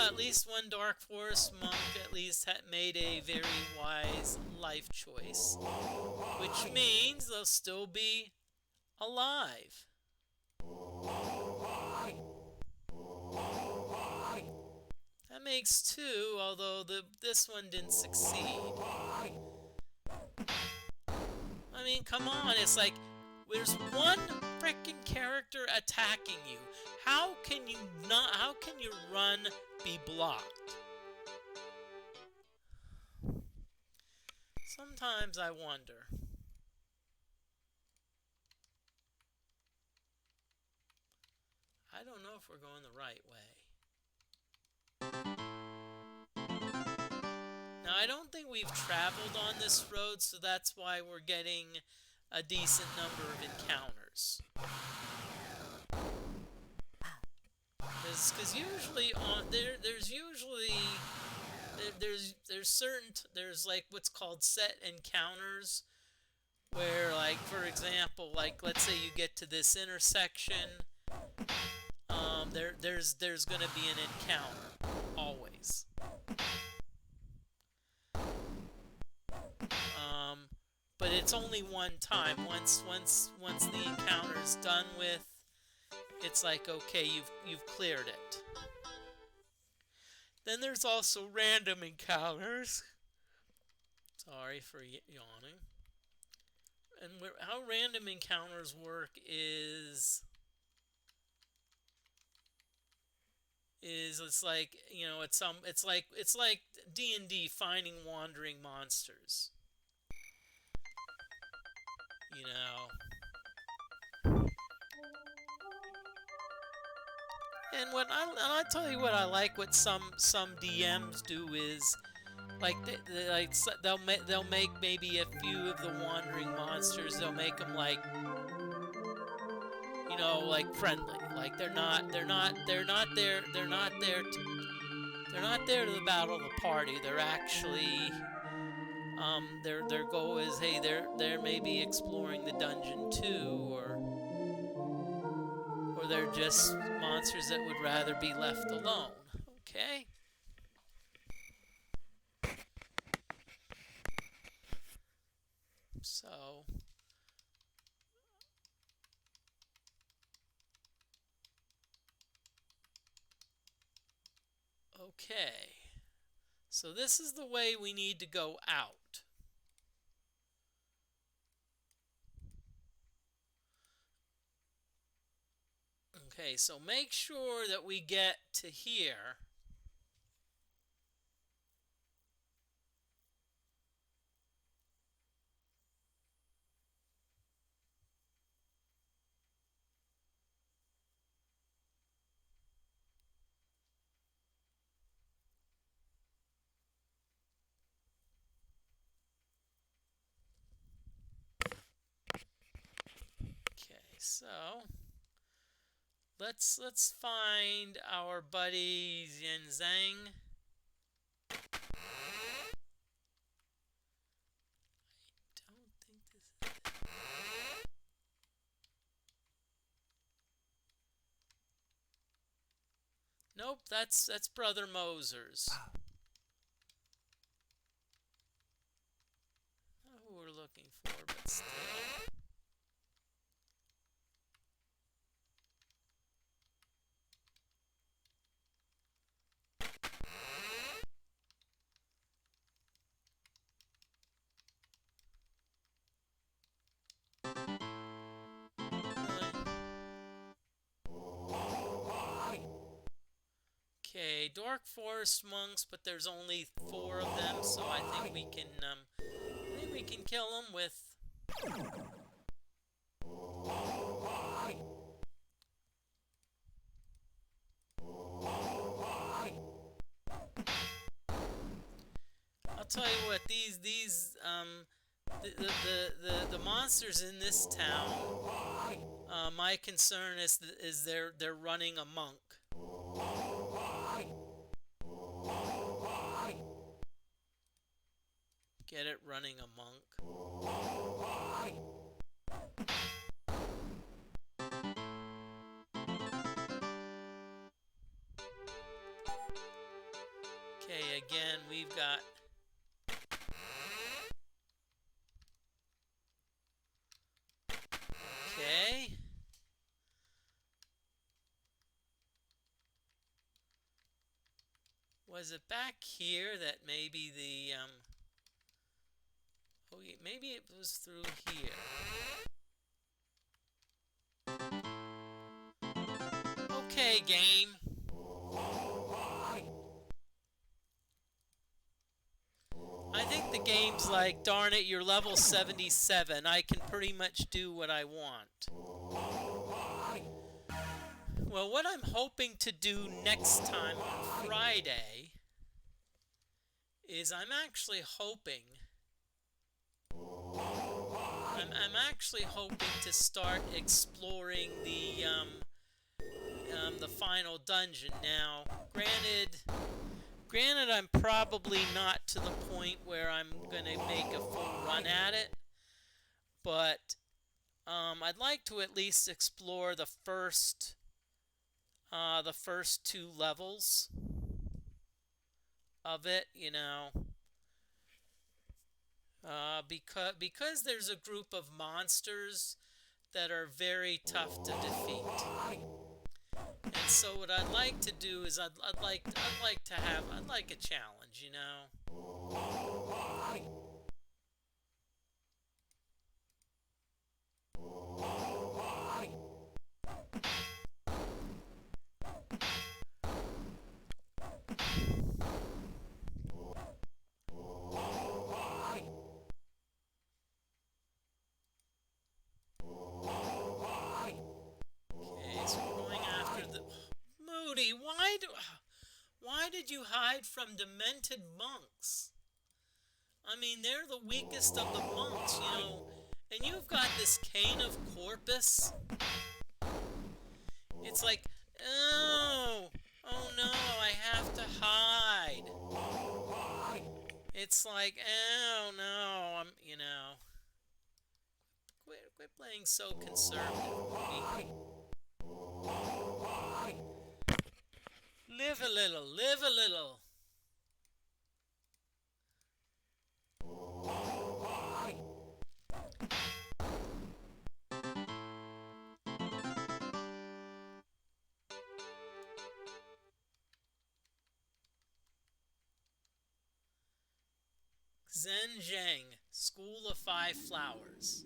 At least one dark forest monk at least had made a very wise life choice, which means they'll still be alive. That makes 2, although this one didn't succeed. I mean, come on, it's like there's one freaking character attacking you. How can your run be blocked? Sometimes I wonder. I don't know if we're going the right way. Now, I don't think we've traveled on this road, so that's why we're getting a decent number of encounters. Because usually there's like what's called set encounters, where, like, for example, like, let's say you get to this intersection, there's gonna be an encounter always. But it's only one time. Once the encounter's done with, it's like, okay, you've cleared it. Then there's also random encounters. Sorry for yawning. And how random encounters work is it's like, it's like D&D finding wandering monsters. And I tell you what I like what some DMs do is like they'll make maybe a few of the wandering monsters. They'll make them like, you know, like friendly. Like they're not there to battle the party. They're actually their goal is, hey, they're maybe exploring the dungeon too, or they're just monsters that would rather be left alone. Okay. So, okay. So this is the way we need to go out. Okay, so make sure that we get to here. Okay, so let's find our buddy Zhang. Don't think this is... Nope, that's Brother Moser's. Not who we're looking for, but still. Okay, Dark Forest monks, but there's only 4 of them, so I think we can kill them with... I'll tell you what, the monsters in this town, my concern is they're running a monk. Get it? Running a monk. Okay, again, we've got... Okay. Was it back here that maybe the... Oh, maybe it was through here. Okay, game. I think the game's like, darn it, you're level 77. I can pretty much do what I want. Well, what I'm hoping to do next time on Friday is I'm actually hoping to start exploring the final dungeon. Now, granted, I'm probably not to the point where I'm gonna make a full run at it, but I'd like to at least explore the first 2 levels of it, you know. Because there's a group of monsters that are very tough to defeat. And so what I'd like to do is I'd like a challenge, you know. why did you hide from demented monks? I mean, they're the weakest of the monks, you know. And you've got this cane of corpus. It's like, oh no, I have to hide. It's like, oh no, you know. Quit playing so conservative. Live a little, live a little. Zhenjiang, School of Five Flowers.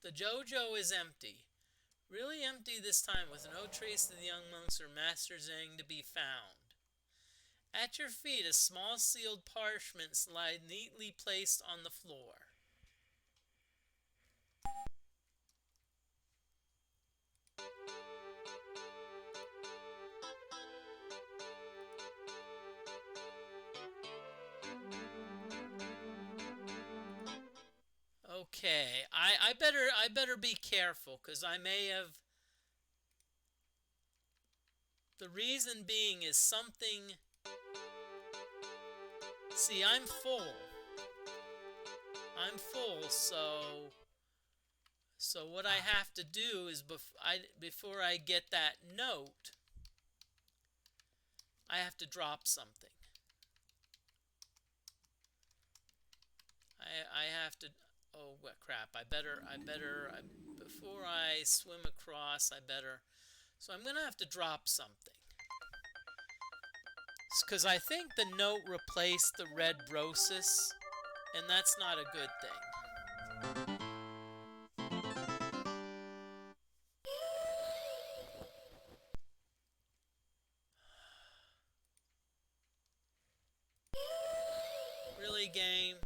The dojo is empty. Really empty this time, with no trace of the young monks or Master Zhang to be found. At your feet, a small sealed parchment lies neatly placed on the floor. Okay, I better be careful, because I may have. The reason being is something. See, I'm full. So what I have to do is before I get that note, I have to drop something. I have to. Oh, what crap! Before I swim across, I better. So I'm gonna have to drop something. Because I think the note replaced the red brosis, and that's not a good thing. Really, game?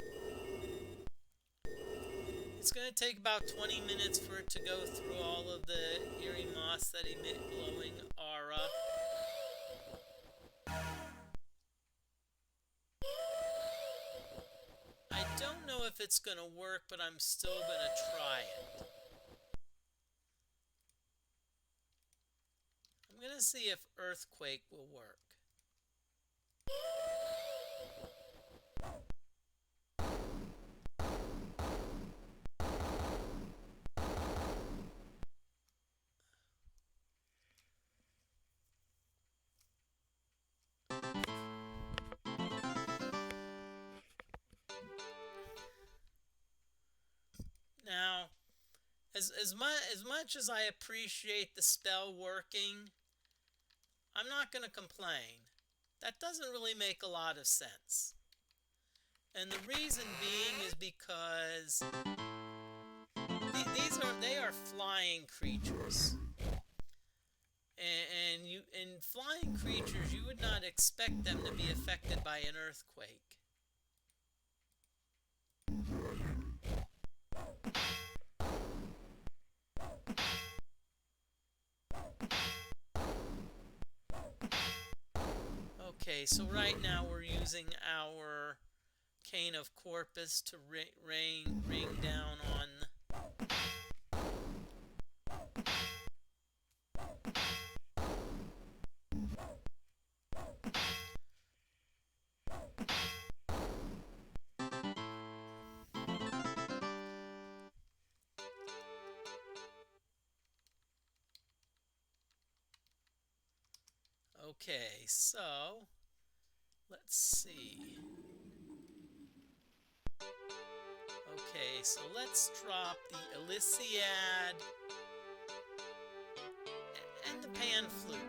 It's going to take about 20 minutes for it to go through all of the eerie moths that emit glowing aura. I don't know if it's going to work, but I'm still going to try it. I'm going to see if Earthquake will work. Now, as much as I appreciate the spell working, I'm not going to complain. That doesn't really make a lot of sense. And the reason being is because they are flying creatures. And flying creatures, you would not expect them to be affected by an earthquake. Okay, so right now we're using our cane of corpus to ring down on. Okay, so let's see. Okay, so let's drop the Elysiad and the pan flute.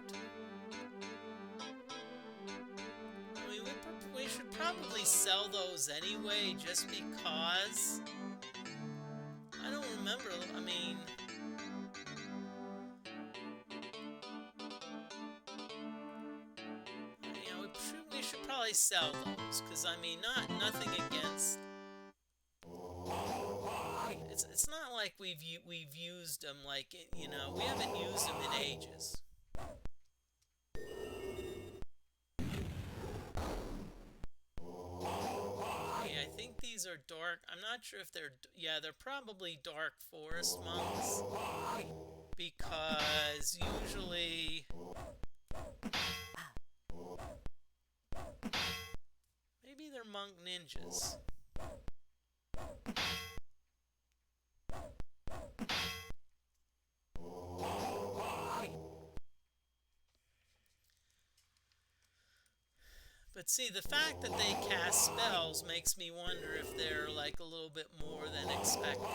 I mean, we should probably sell those anyway, just because. I don't remember. I mean. Sell those, because I mean, nothing against. It's not like we've used them, like, you know, we haven't used them in ages. Okay, I think these are dark. I'm not sure if they're, yeah, they're probably dark forest monks, because usually maybe they're monk ninjas. But see, the fact that they cast spells makes me wonder if they're like a little bit more than expected.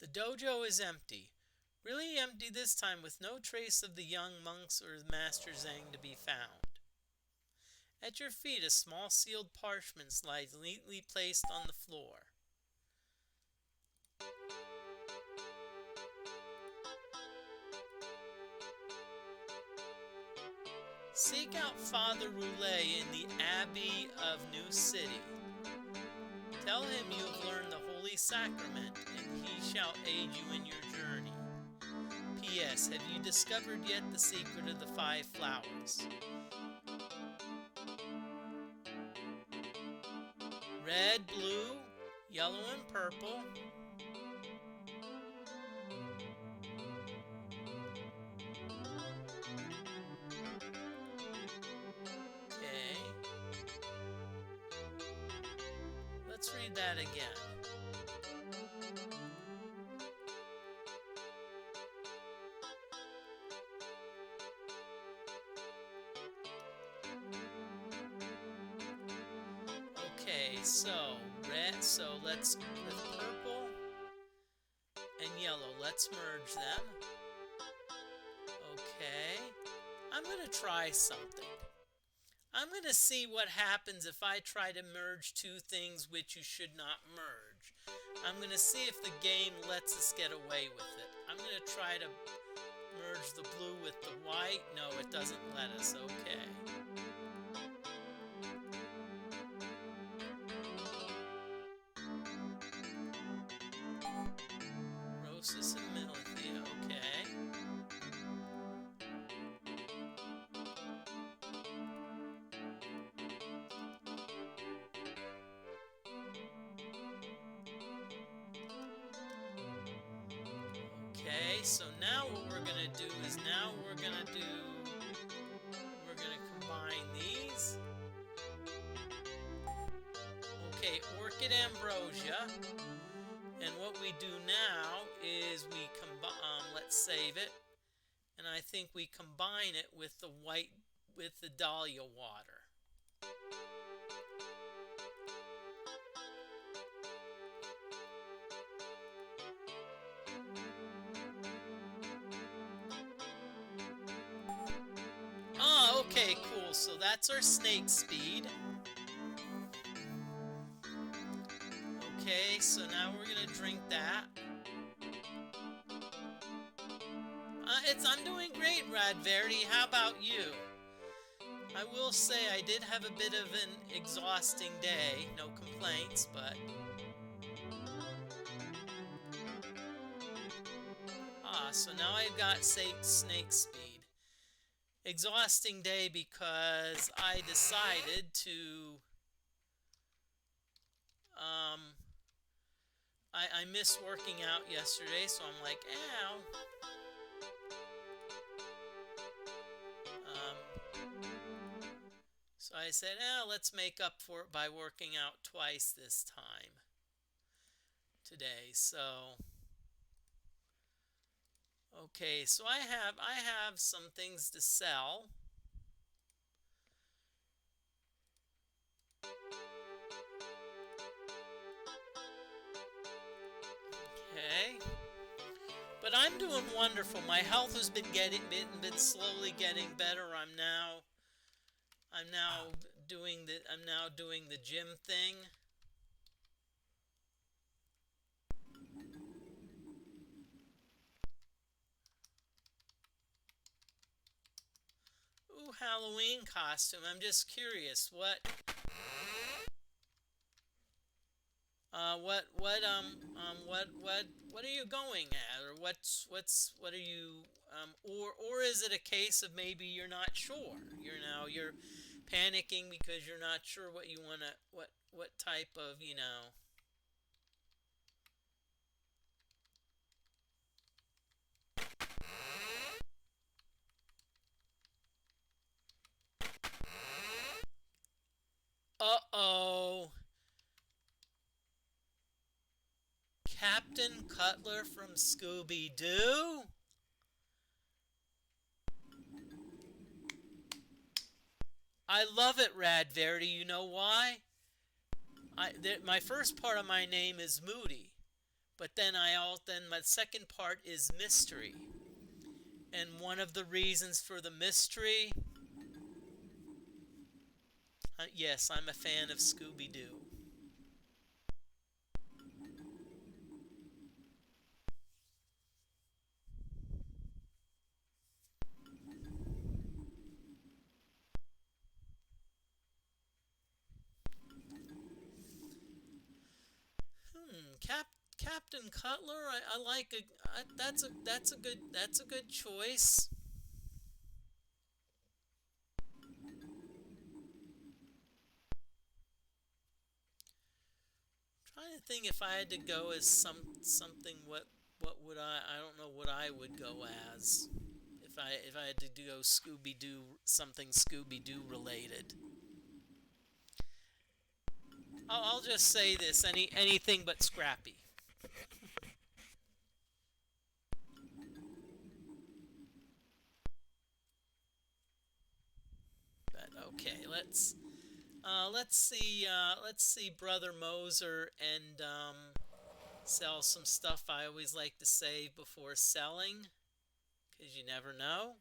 The dojo is empty. Really empty this time, with no trace of the young monks or Master Zhang to be found. At your feet, a small sealed parchment lies neatly placed on the floor. Seek out Father Roulet in the Abbey of New City. Tell him you have learned the Holy Sacrament, and he shall aid you in your journey. P.S. Have you discovered yet the secret of the 5 flowers? Red, blue, yellow, and purple. Okay. Let's read that again. Okay, so red, so let's with purple and yellow, let's merge them. Okay, I'm going to try something. I'm going to see what happens if I try to merge 2 things which you should not merge. I'm going to see if the game lets us get away with it. I'm going to try to merge the blue with the white. No, it doesn't let us. Okay. Rosas and Milithia, okay. Okay, so now what we're going to do is we're going to combine these. Okay, Orchid Ambrosia. And what we do now is we combine, let's save it. And I think we combine it with the white, with the Dahlia water. Oh, okay, cool. So that's our snake speed. Okay, so now we're gonna drink that. I'm doing great, Radverdi. How about you? I will say I did have a bit of an exhausting day. No complaints, but... so now I've got snake speed. Exhausting day because I decided to... I missed working out yesterday, so I'm like, ow. So I said, let's make up for it by working out twice this time today. So, okay, so I have some things to sell. Okay. But I'm doing wonderful. My health has been slowly getting better. I'm now doing the gym thing. Ooh, Halloween costume. I'm just curious. What are you going at, or what are you, or is it a case of maybe you're not sure? You're panicking because you're not sure what you wanna, what type of, Uh-oh. Captain Cutler from Scooby-Doo? I love it, Radverty. You know why? My first part of my name is Moody, but then my second part is mystery. And one of the reasons for the mystery, yes, I'm a fan of Scooby-Doo. Captain Cutler, I like that's a good choice. Trying to think if I had to go as something, what would I don't know what I would go as if I had to go Scooby-Doo, something Scooby-Doo related. I'll just say this, anything but Scrappy. But okay, let's see Brother Moser and sell some stuff. I always like to save before selling, because you never know.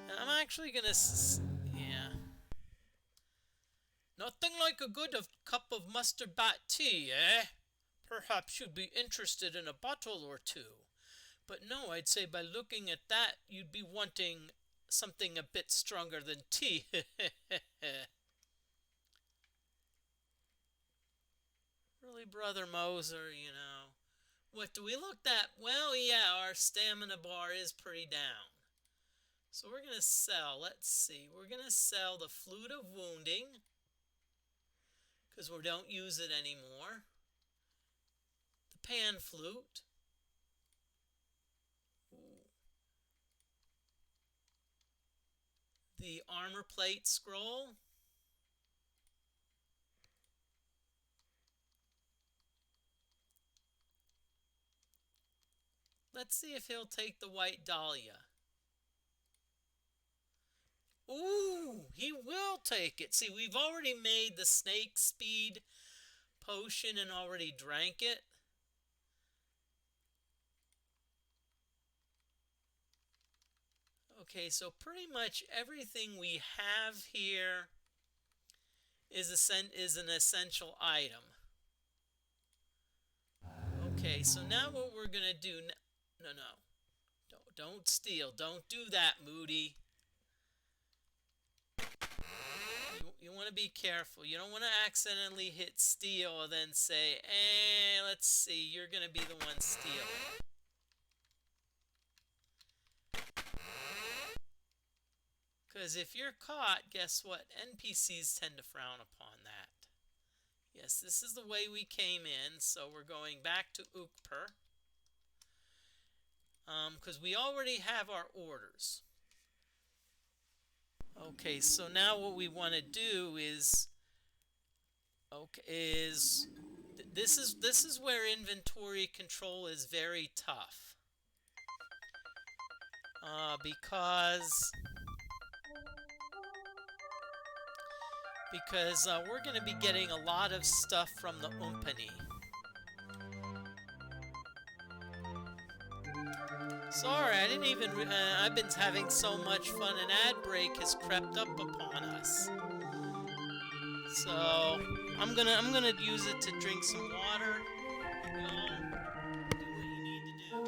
And I'm actually gonna, yeah. Nothing like a good cup of mustard bat tea, eh? Perhaps you'd be interested in a bottle or two. But no, I'd say by looking at that, you'd be wanting something a bit stronger than tea. Really, Brother Moser. What do we look at? Well, yeah, our stamina bar is pretty down. So we're going to sell, let's see, we're going to sell the Flute of Wounding, because we don't use it anymore. The Pan Flute. Ooh. The Armor Plate Scroll. Let's see if he'll take the White Dahlia. Ooh, he will take it. See, we've already made the Snake Speed potion and already drank it. Okay, so pretty much everything we have here is an essential item. Okay, so now what we're gonna do? No, don't steal. Don't do that, Moody. You want to be careful. You don't want to accidentally hit steal and then say, let's see, you're gonna be the one stealing. Because if you're caught, guess what? NPCs tend to frown upon that. Yes, this is the way we came in, so we're going back to Ukper. Because we already have our orders. Okay, so now what we want to do is, this is where inventory control is very tough. because we're going to be getting a lot of stuff from the Umpany. Sorry, I didn't even. I've been having so much fun, an ad break has crept up upon us. So I'm gonna use it to drink some water. Go. Do what you need to do.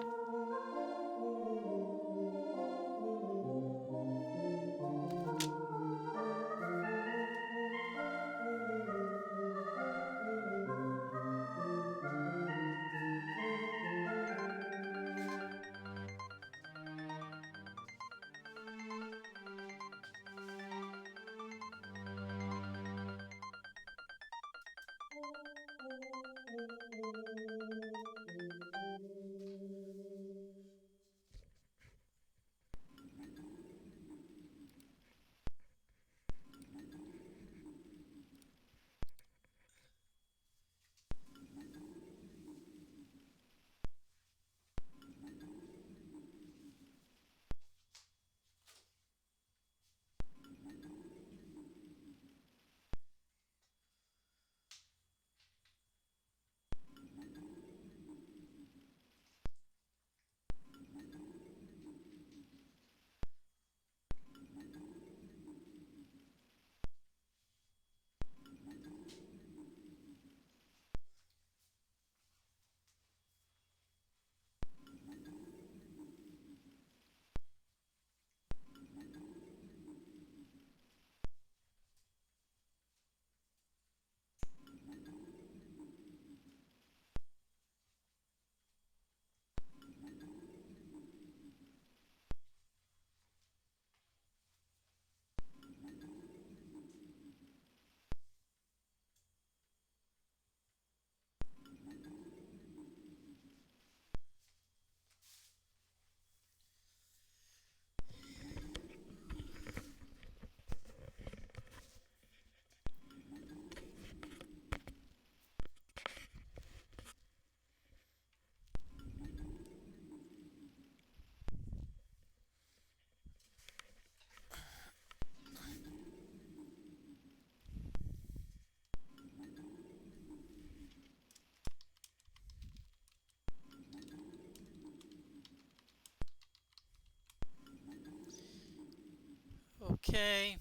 Okay.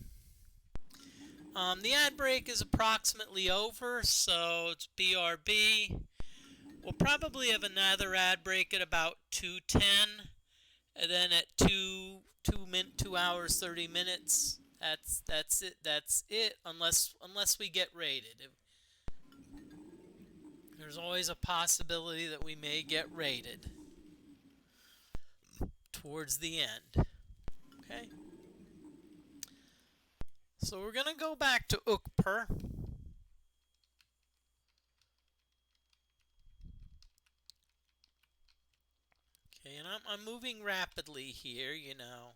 The ad break is approximately over, so it's BRB. We'll probably have another ad break at about 2:10, and then at 2 hours 30 minutes. That's it. That's it. Unless we get raided. There's always a possibility that we may get raided towards the end. Okay. So we're gonna go back to Ukper. Okay, and I'm moving rapidly here, you know.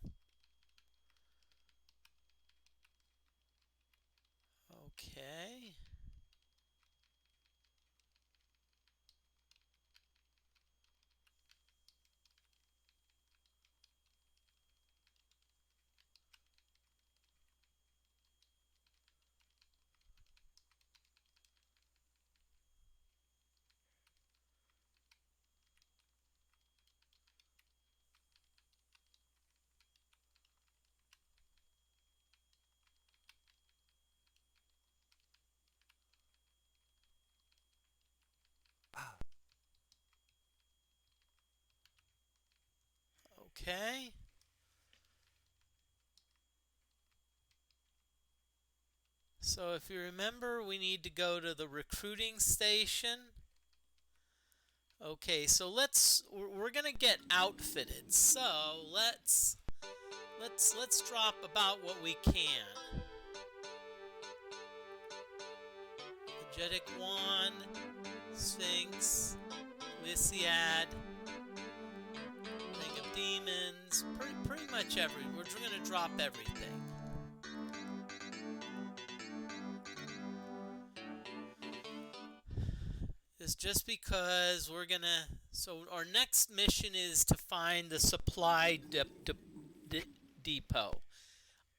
Okay. Okay. So if you remember, we need to go to the recruiting station. Okay, so we're gonna get outfitted. So let's drop about what we can. Energetic Wand, Sphinx, Lysiad, Ring of Demons, pretty much everything. We're gonna drop everything. It's just because we're gonna. So our next mission is to find the supply depot.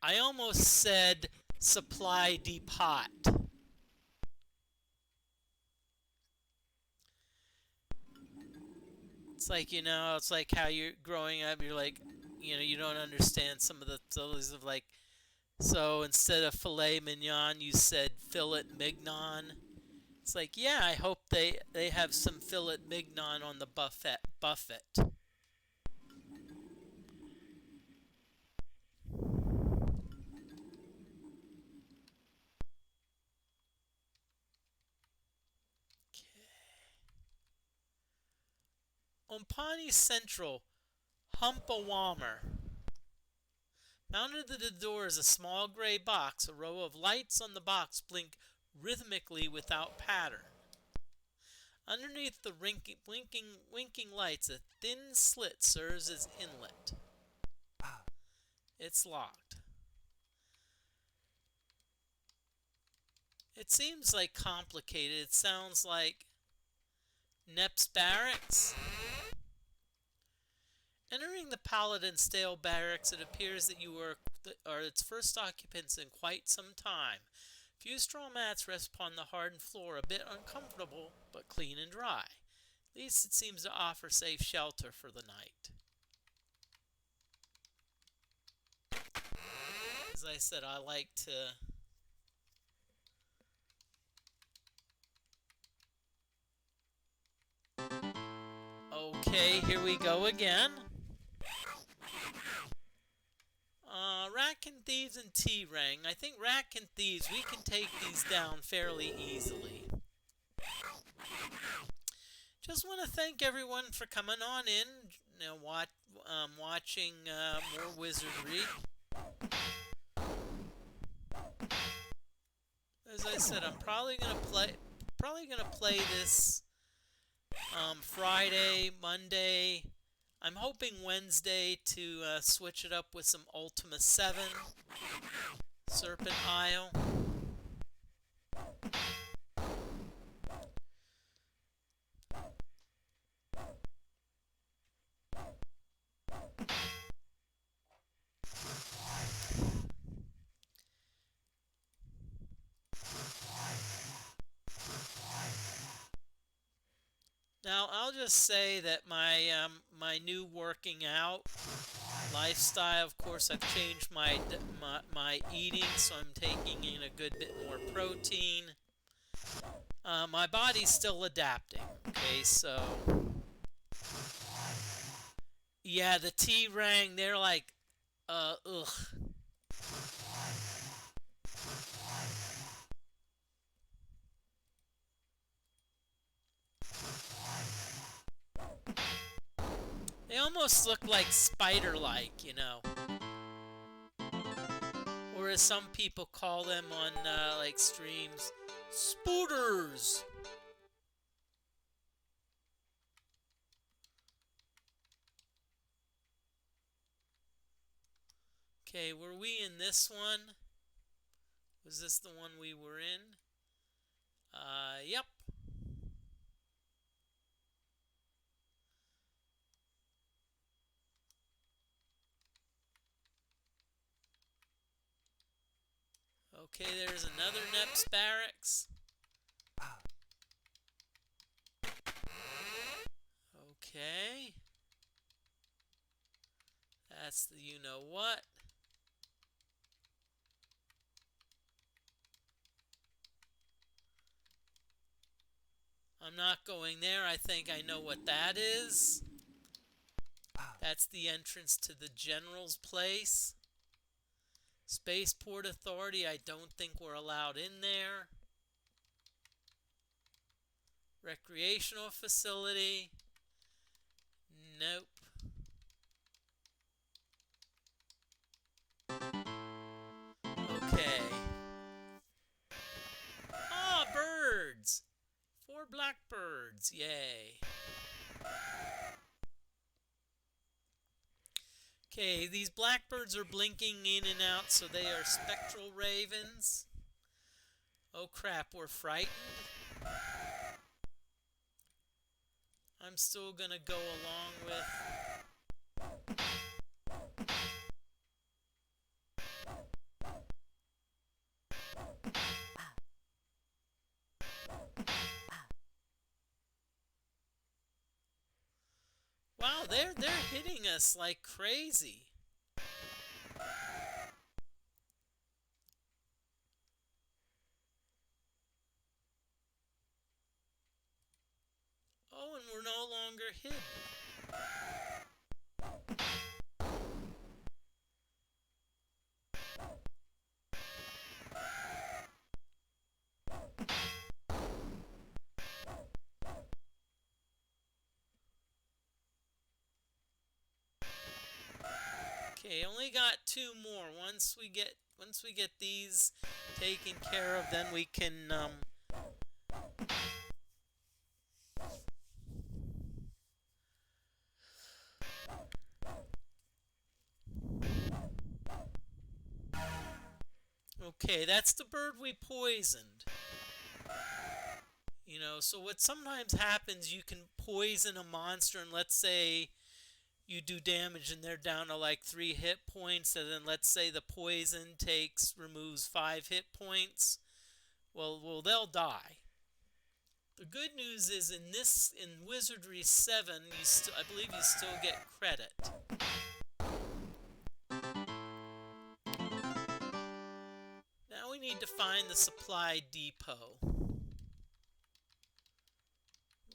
I almost said supply depot. It's like, it's like how you're growing up, you're like, you don't understand some of the facilities of like, so instead of filet mignon, you said fillet mignon. It's like, yeah, I hope they have some fillet mignon on the buffet. On Pawnee Central, Humpawammer. Mounted to the door is a small gray box. A row of lights on the box blink rhythmically without pattern. Underneath the winking lights, a thin slit serves as inlet. It's locked. It seems like complicated. It sounds like Nep's Barracks. Entering the Paladin Stale Barracks, it appears that you are its first occupants in quite some time. Few straw mats rest upon the hardened floor, a bit uncomfortable, but clean and dry. At least it seems to offer safe shelter for the night. As I said, I like to... Okay, here we go again. Rack and Thieves and T-Rang. I think Rack and Thieves, we can take these down fairly easily. Just want to thank everyone for coming on in, watching more Wizardry. As I said, I'm probably gonna play this Friday, Monday. I'm hoping Wednesday to switch it up with some Ultima 7, Serpent Isle. Now, I'll just say that my new working out lifestyle, of course, I've changed my eating, so I'm taking in a good bit more protein. My body's still adapting, okay, so... Yeah, the T-Rang, they're like, ugh. They almost look like spider-like, Or as some people call them on, like, streams, spooters! Okay, were we in this one? Was this the one we were in? Yep. Okay, there's another Nep's Barracks. Okay. That's the you-know-what. I'm not going there. I think I know what that is. That's the entrance to the General's place. Spaceport Authority, I don't think we're allowed in there. Recreational facility. Nope. Okay. Ah, birds! 4 blackbirds, yay. Okay, these blackbirds are blinking in and out, so they are spectral ravens. Oh crap, we're frightened. I'm still gonna go along with... they're hitting us like crazy. Oh, and we're no longer hidden. Okay, only got two more. Once we get these taken care of, then we can okay, that's the bird we poisoned. You know, so what sometimes happens, you can poison a monster, and let's say you do damage and they're down to like 3 hit points, and then let's say the poison removes 5 hit points. Well, they'll die. The good news is in Wizardry 7, I believe you still get credit. Now we need to find the supply depot.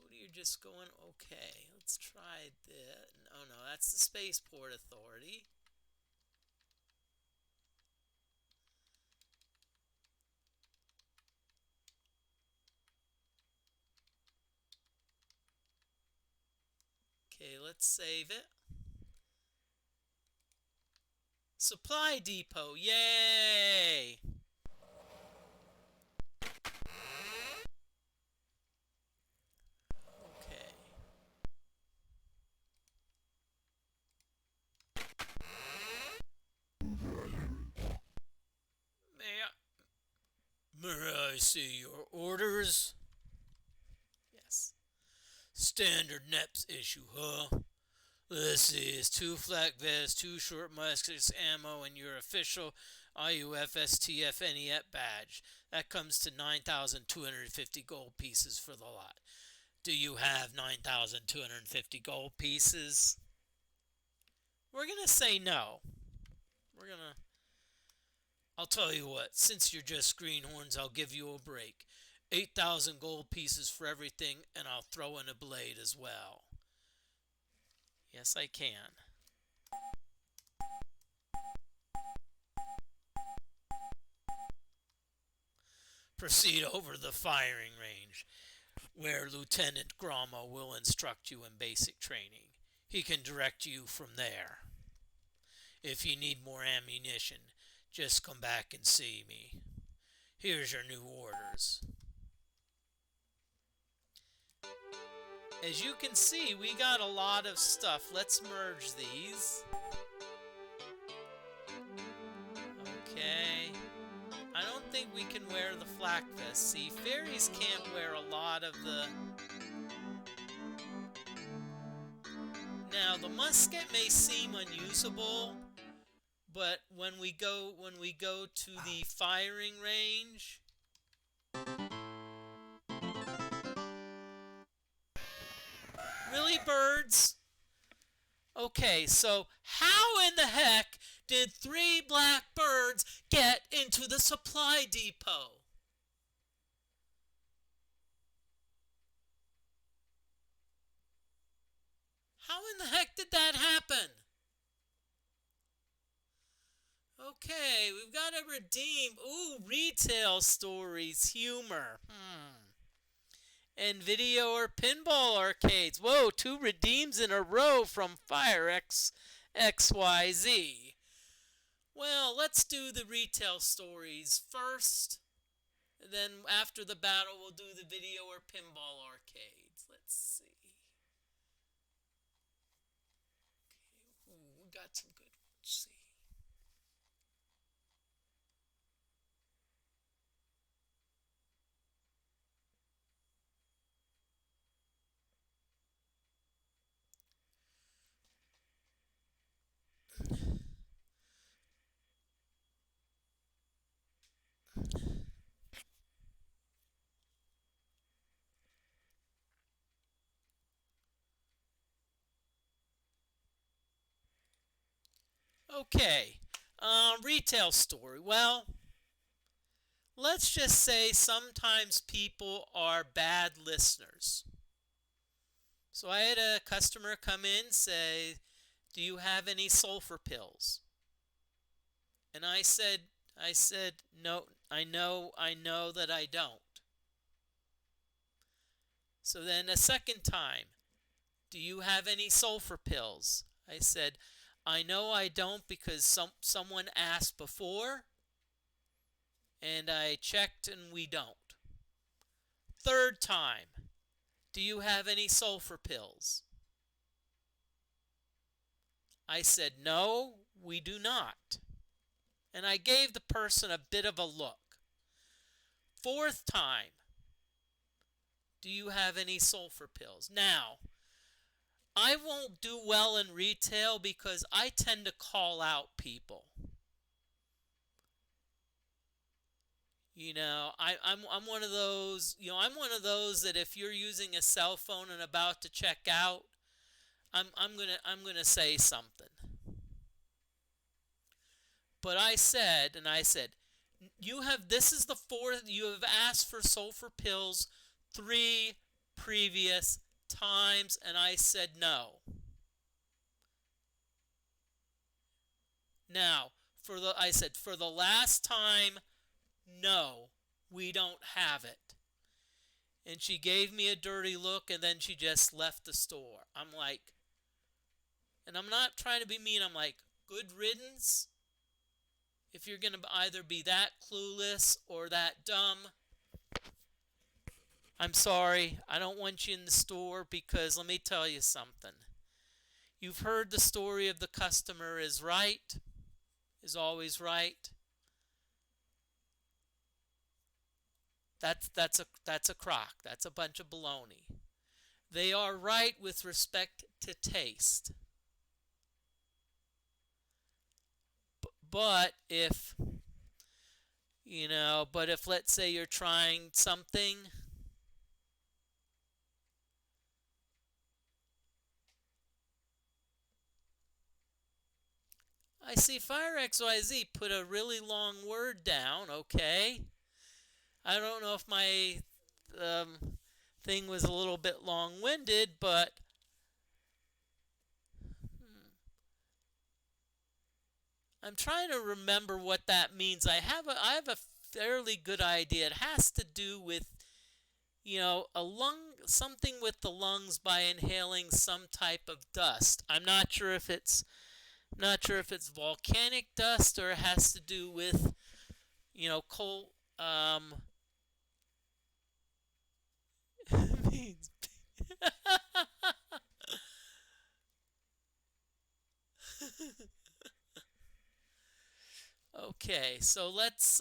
You're just going, okay, let's try this. Oh no, that's the Spaceport Authority. Okay, let's save it. Supply depot, yay! Okay. May I see your orders? Yes. Standard NEPS issue, huh? This is 2 flak vests, 2 short muskets, ammo, and your official IUFSTF NET badge. That comes to 9,250 gold pieces for the lot. Do you have 9,250 gold pieces? We're going to say no. I'll tell you what, since you're just greenhorns, I'll give you a break. 8,000 gold pieces for everything, and I'll throw in a blade as well. Yes, I can. Proceed over the firing range, where Lieutenant Grommo will instruct you in basic training. He can direct you from there. If you need more ammunition, just come back and see me. Here's your new orders. As you can see, we got a lot of stuff. Let's merge these. Okay. I don't think we can wear the flak vest. See, fairies can't wear a lot of the... Now, the musket may seem unusable, but when we go to the firing range, really, birds? Okay, so how in the heck did 3 black birds get into the supply depot? How in the heck did that happen? Okay, we've got to redeem. Ooh, retail stories, humor. And video or pinball arcades. Whoa, 2 redeems in a row from FireXYZ. Well, let's do the retail stories first. And then after the battle, we'll do the video or pinball arcades. Let's see. Okay, ooh, we got some good ones. See. Okay, retail story. Well, let's just say sometimes people are bad listeners. So I had a customer come in say, "Do you have any sulfur pills?" And I said, "No, I know that I don't." So then a second time, "Do you have any sulfur pills?" I said, "I know I don't because someone asked before and I checked and we don't." Third time, "Do you have any sulfur pills?" I said, "No, we do not." And I gave the person a bit of a look. Fourth time, "Do you have any sulfur pills?" Now, I won't do well in retail because I tend to call out people. I'm one of those. I'm one of those that if you're using a cell phone and about to check out, I'm gonna say something. But I said, "You have this is the fourth. You have asked for sulfur pills 3 previous times," and I said no. Now, I said for the last time, no, we don't have it. And she gave me a dirty look and then she just left the store. I'm like, and I'm not trying to be mean, I'm like, good riddance. If you're going to either be that clueless or that dumb, I'm sorry. I don't want you in the store because let me tell you something. You've heard the story of the customer is right, is always right. That's a crock. That's a bunch of baloney. They are right with respect to taste. But if let's say you're trying something, I see Fire XYZ put a really long word down. Okay. I don't know if my thing was a little bit long-winded, but I'm trying to remember what that means. I have a fairly good idea. It has to do with a lung, something with the lungs by inhaling some type of dust. I'm not sure if it's volcanic dust or it has to do with coal. Means. Okay, so let's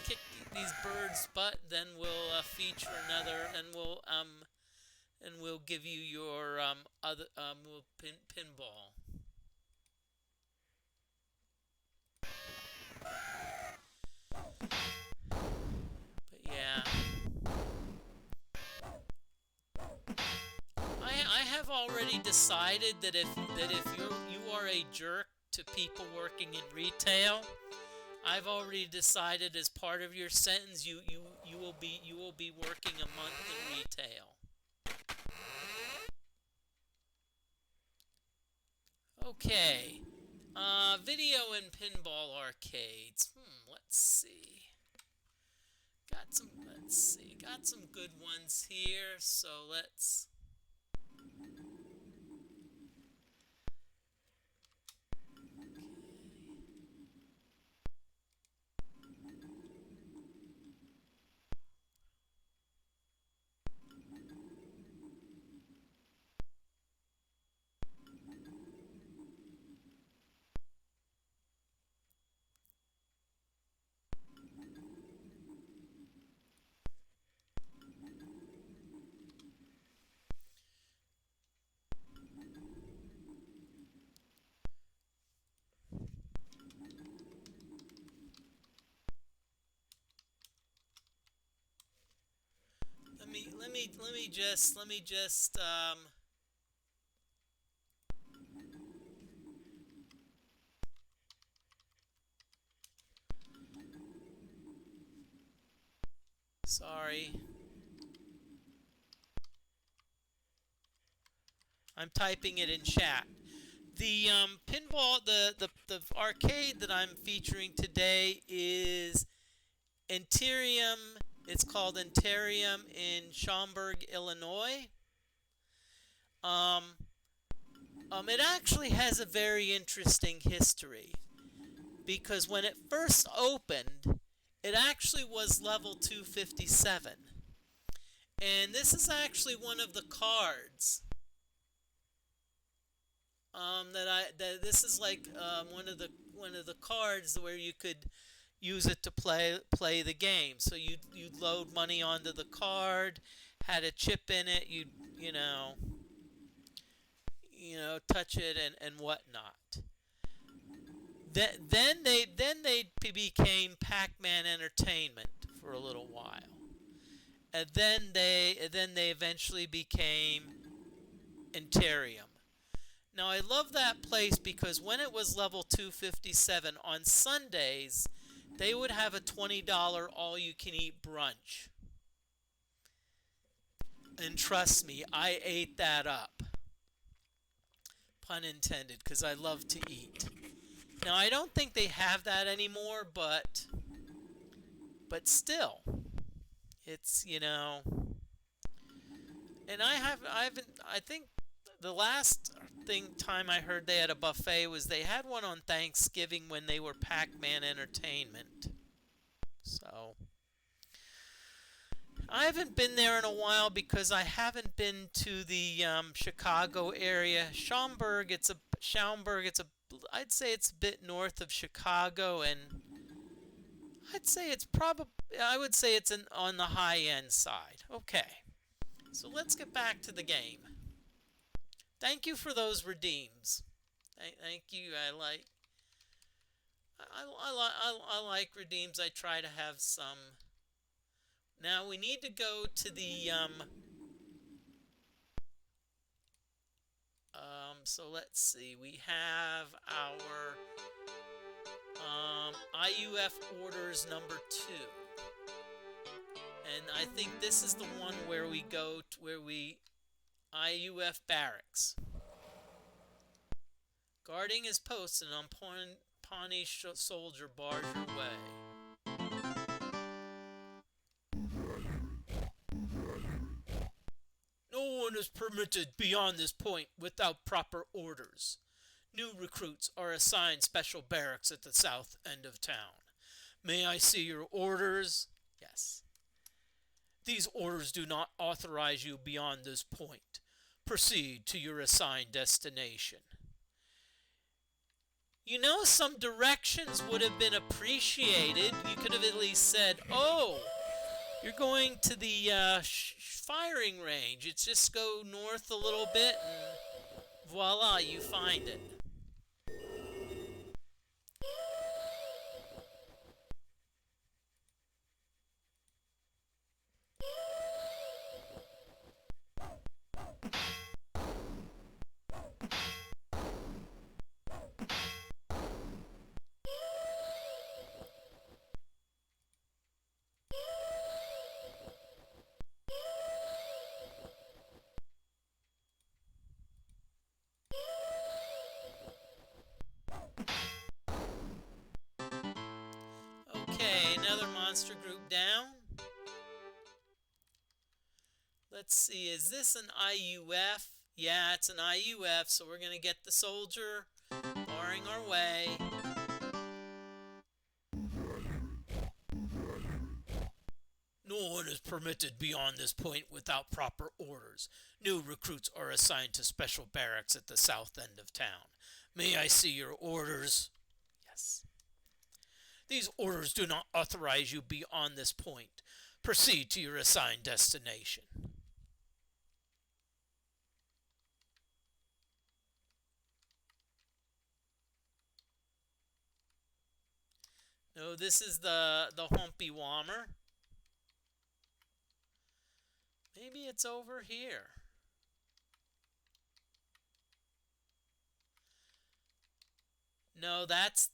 kick these birds' butt. Then we'll feature another, and we'll give you your other we'll pinball. But yeah, I have already decided that if you are a jerk to people working in retail, I've already decided as part of your sentence you will be working a month in retail. Okay. Video and pinball arcades. Let's see. Got some good ones here. So let's. Let me just Sorry. I'm typing it in chat. The pinball, the arcade that I'm featuring today is Interium. It's called Interium in Schaumburg, Illinois. Um, it actually has a very interesting history because when it first opened, it actually was level 257. And this is actually one of the cards that this is like one of the cards where you could use it to play the game. So you'd load money onto the card, had a chip in it, you know touch it and whatnot. Then they became Pac-Man Entertainment for a little while, and then they eventually became Interium. Now I love that place because when it was level 257 on Sundays, they would have a $20 all-you-can-eat brunch. And trust me, I ate that up. Pun intended, because I love to eat. Now I don't think they have that anymore, but still, it's and I think the last time I heard they had a buffet was they had one on Thanksgiving when they were Pac-Man Entertainment. So I haven't been there in a while because I haven't been to the Chicago area. Schaumburg. I'd say it's a bit north of Chicago, and I would say it's on the high end side. Okay, so let's get back to the game. Thank you for those redeems. Thank you. I like redeems. I try to have some. Now we need to go to the so let's see. We have our IUF orders number 2. And I think this is the one where we go to IUF barracks. Guarding his post, an Pawnee soldier bars your way. No one is permitted beyond this point without proper orders. New recruits are assigned special barracks at the south end of town. May I see your orders? Yes. These orders do not authorize you beyond this point. Proceed to your assigned destination. Some directions would have been appreciated. You could have at least said, oh, you're going to the firing range. It's just go north a little bit and voila, you find it. Okay, another monster group down. Let's see, is this an IUF? Yeah, it's an IUF, so we're going to get the soldier barring our way. No one is permitted beyond this point without proper orders. New recruits are assigned to special barracks at the south end of town. May I see your orders? Yes. These orders do not authorize you beyond this point. Proceed to your assigned destination. No, this is the Humpy Wommer. Maybe it's over here. No, that's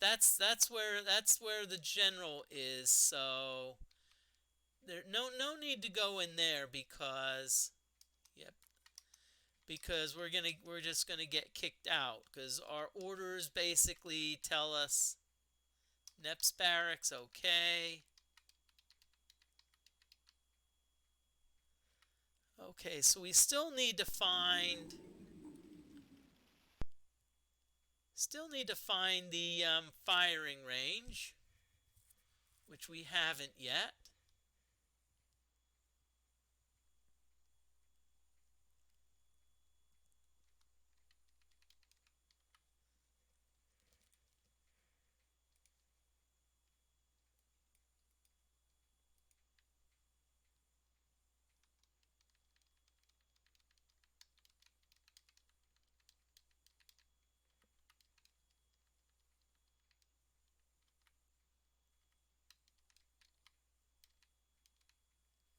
where the general is. So there no need to go in there because yep, because we're just gonna get kicked out because our orders basically tell us Neps Barracks okay. Okay, so we still need to find the firing range, which we haven't yet.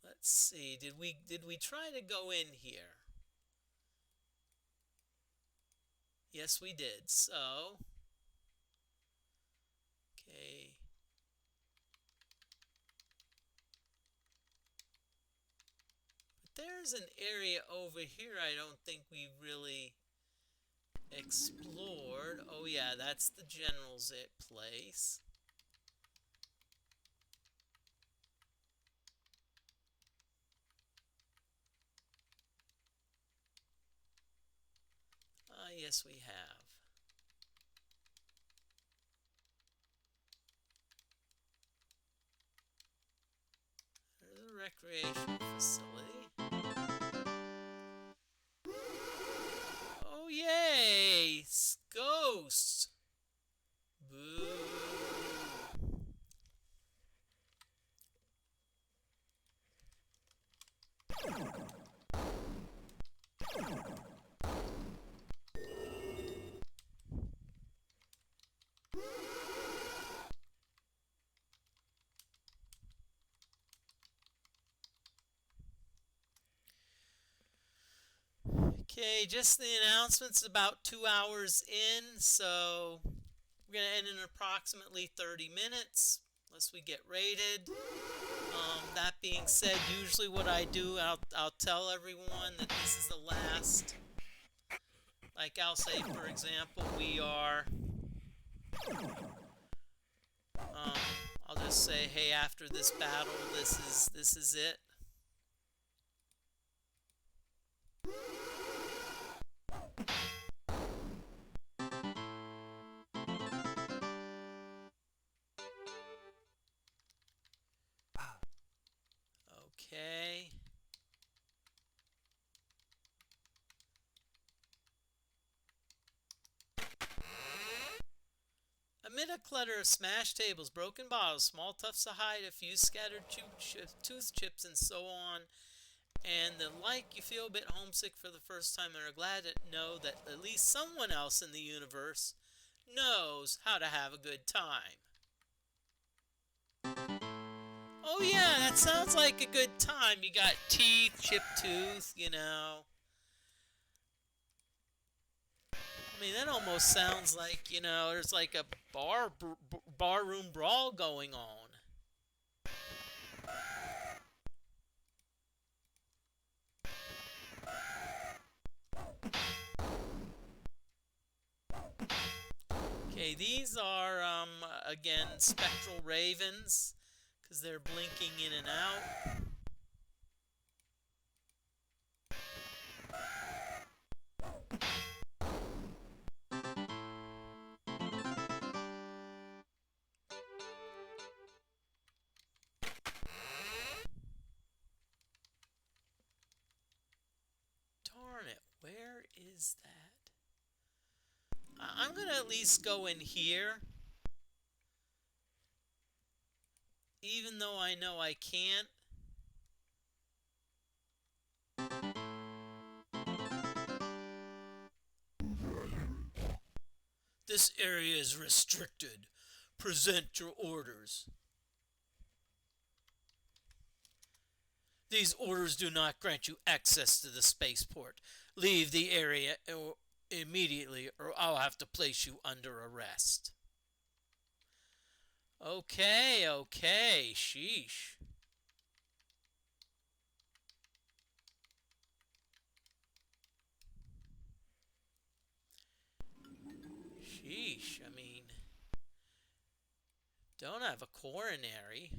Let's see. Did we try to go in here? Yes, we did. So, okay. But there's an area over here I don't think we really explored. Oh yeah, that's the general's place. Yes, we have. There's a recreational facility. Oh, yay! Ghosts! Boo! Okay, just the announcements about 2 hours in, so we're going to end in approximately 30 minutes, unless we get raided. That being said, usually what I do, I'll tell everyone that this is the last. Like I'll say, for example, we are, I'll just say, hey, after this battle, this is it. Okay. Amid a clutter of smashed tables, broken bottles, small tufts of hide, a few scattered tooth chips, and so on, and the like, you feel a bit homesick for the first time and are glad to know that at least someone else in the universe knows how to have a good time. Oh yeah, that sounds like a good time. You got teeth, chipped tooth, you know. I mean, that almost sounds like, there's like a barroom brawl going on. Okay, these are, again, spectral ravens, because they're blinking in and out. Darn it, where is that? I'm going to at least go in here. Even though I know I can't. This area is restricted. Present your orders. These orders do not grant you access to the spaceport. Leave the area immediately or I'll have to place you under arrest. Okay, sheesh. Don't have a coronary.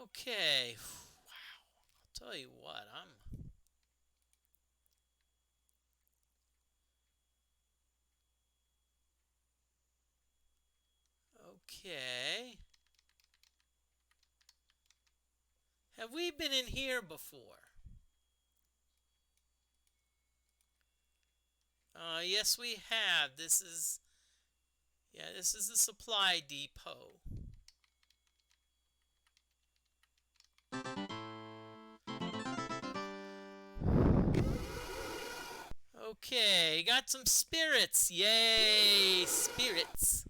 Okay. Wow. I'll tell you what, I'm okay. Have we been in here before? Yes, we have. This is the supply depot. Okay, got some spirits. Yay, spirits.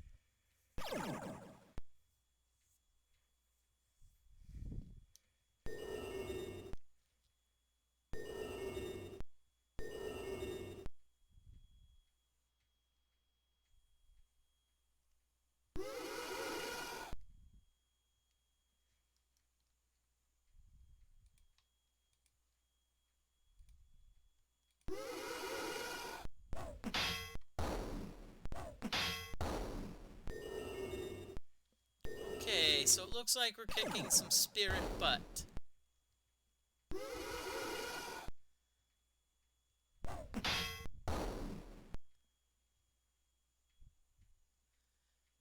Okay, so it looks like we're kicking some spirit butt.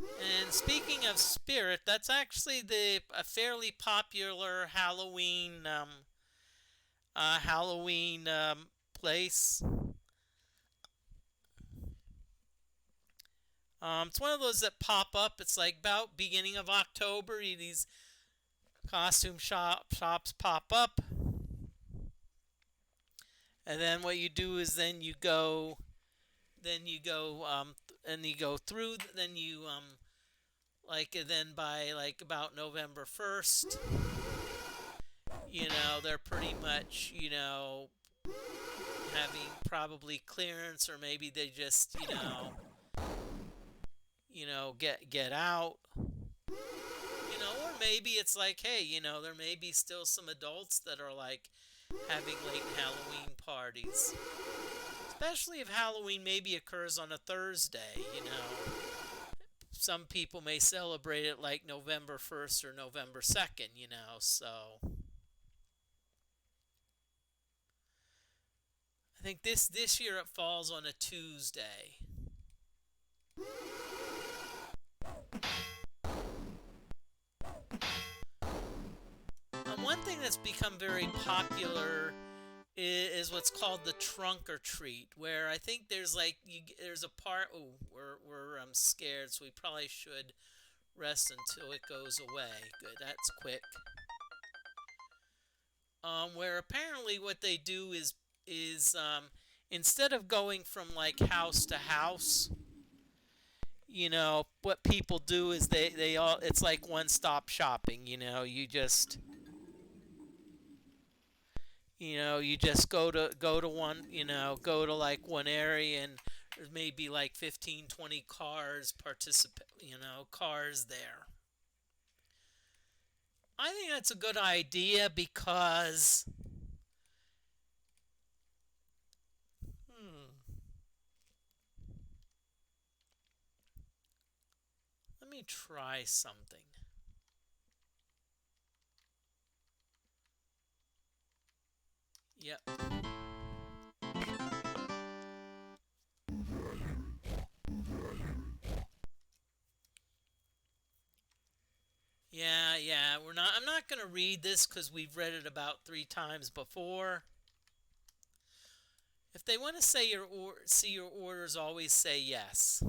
And speaking of spirit, that's actually a fairly popular Halloween place. It's one of those that pop up. It's like about beginning of October. These costume shops pop up, and then what you do is then you go and you go through. Then you then by like about November 1st, they're pretty much having probably clearance, or maybe they just get out. Or maybe it's like, hey, there may be still some adults that are like having late Halloween parties. Especially if Halloween maybe occurs on a Thursday. Some people may celebrate it like November 1st or November 2nd, so I think this year it falls on a Tuesday. One thing that's become very popular is what's called the trunk or treat, where I think there's a part. Oh, we're scared, so we probably should rest until it goes away. Good, that's quick. Where apparently what they do is instead of going from like house to house, what people do is they all it's like one stop shopping. You just go to one, go to like one area, and there's maybe like 15, 20 cars there. I think that's a good idea because hmm, let me try something. Yep. Yeah. I'm not going to read this because we've read it about 3 times before. If they want to see your orders, always say yes.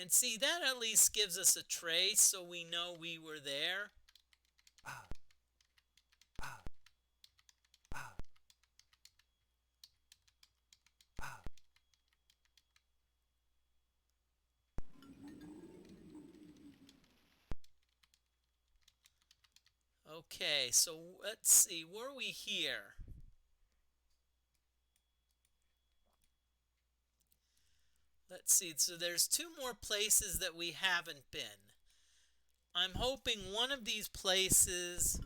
And see, that at least gives us a trace so we know we were there. Okay, so let's see. Were we here? Let's see. So there's two more places that we haven't been. I'm hoping one of these places...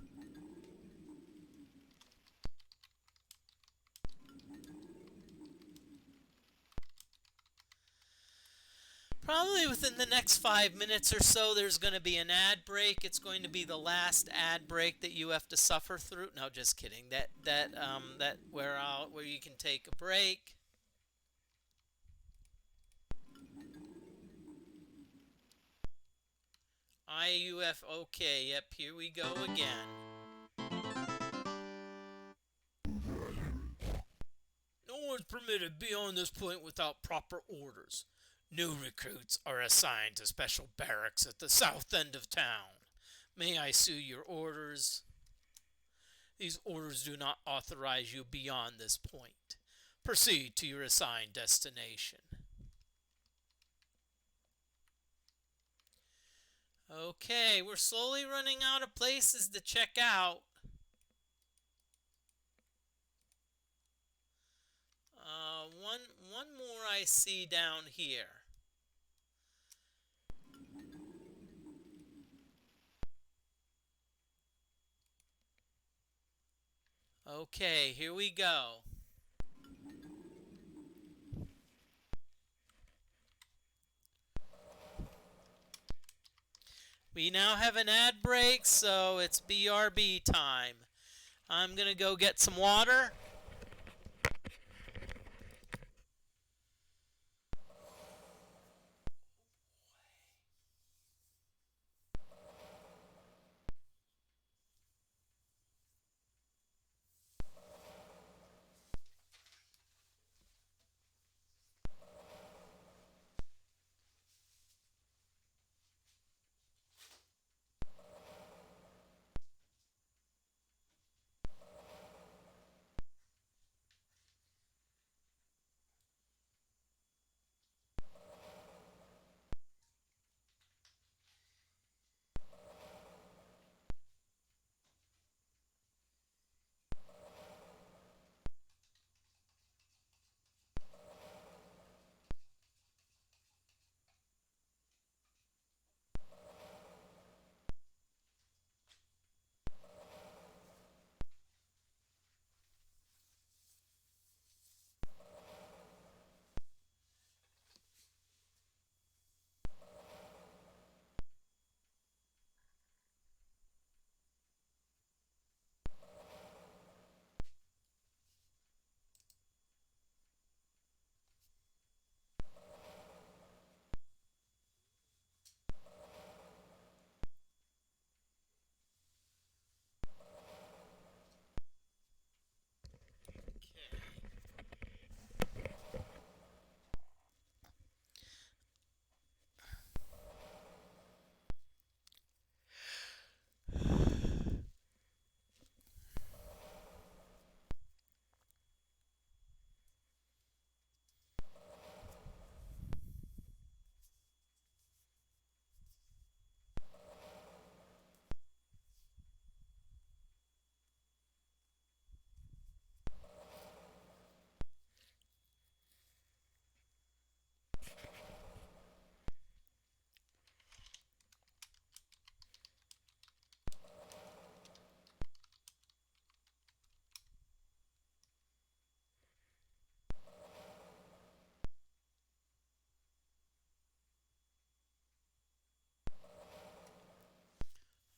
Probably within the next 5 minutes or so, there's going to be an ad break. It's going to be the last ad break that you have to suffer through. No, just kidding. That where you can take a break. IUF. Okay. Yep. Here we go again. No one's permitted beyond this point without proper orders. New recruits are assigned to special barracks at the south end of town. May I see your orders? These orders do not authorize you beyond this point. Proceed to your assigned destination. Okay, we're slowly running out of places to check out. One more I see down here. Okay, here we go. We now have an ad break, so it's BRB time. I'm going to go get some water.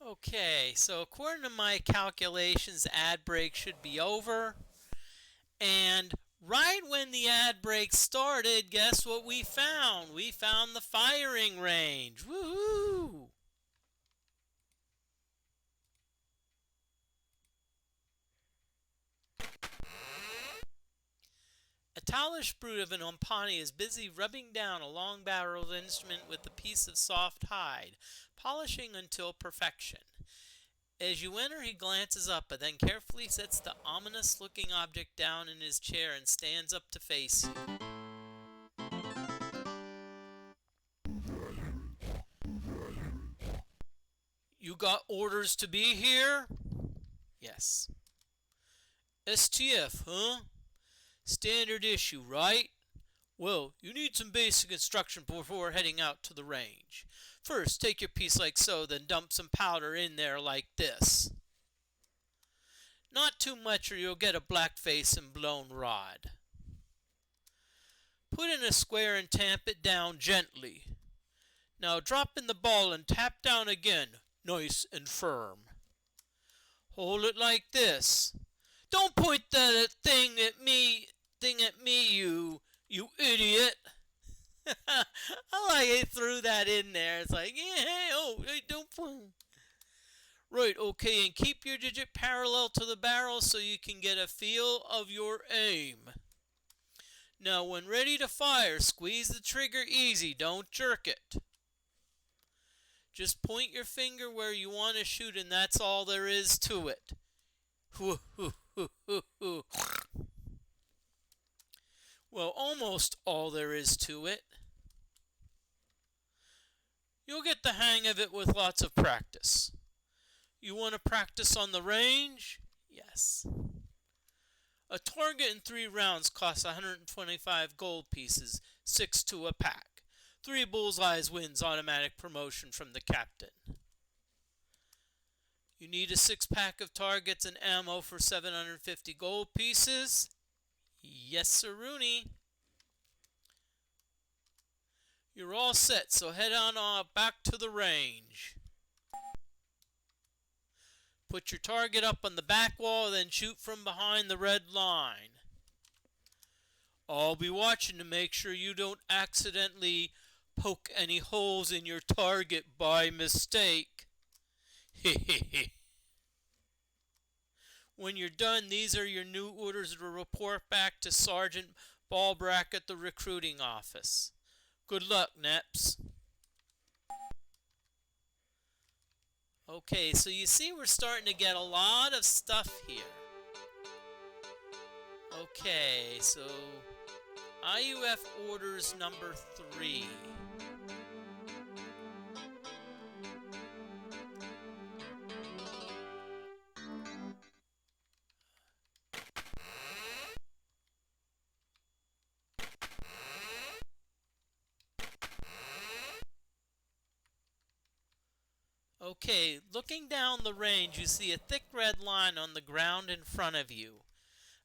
Okay, so according to my calculations, ad break should be over. And right when the ad break started, guess what we found? We found the firing range. Woohoo! A tallish brute of an Ompani is busy rubbing down a long-barreled instrument with a piece of soft hide, polishing until perfection. As you enter, he glances up, but then carefully sets the ominous-looking object down in his chair and stands up to face you. You got orders to be here? Yes. STF, huh? Standard issue, right? Well, you need some basic instruction before heading out to the range. First, take your piece like so, then dump some powder in there like this. Not too much or you'll get a black face and blown rod. Put in a square and tamp it down gently. Now drop in the ball and tap down again, nice and firm. Hold it like this. Don't point that thing at me, you idiot. I like he threw that in there. It's like, yeah, hey, oh, hey, don't point. Right, okay, and keep your digit parallel to the barrel so you can get a feel of your aim. Now, when ready to fire, squeeze the trigger easy, don't jerk it. Just point your finger where you want to shoot, and that's all there is to it. Well, almost all there is to it. You'll get the hang of it with lots of practice. You want to practice on the range? Yes. A target in 3 rounds costs 125 gold pieces, 6 to a pack. 3 bullseyes wins automatic promotion from the captain. You need a 6-pack of targets and ammo for 750 gold pieces. Yes, sirroony. You're all set, so head on back to the range. Put your target up on the back wall, then shoot from behind the red line. I'll be watching to make sure you don't accidentally poke any holes in your target by mistake. When you're done, these are your new orders to report back to Sergeant Ballbrack at the recruiting office. Good luck, Neps. Okay, so you see we're starting to get a lot of stuff here. Okay, so IUF orders number 3. Okay, looking down the range, you see a thick red line on the ground in front of you.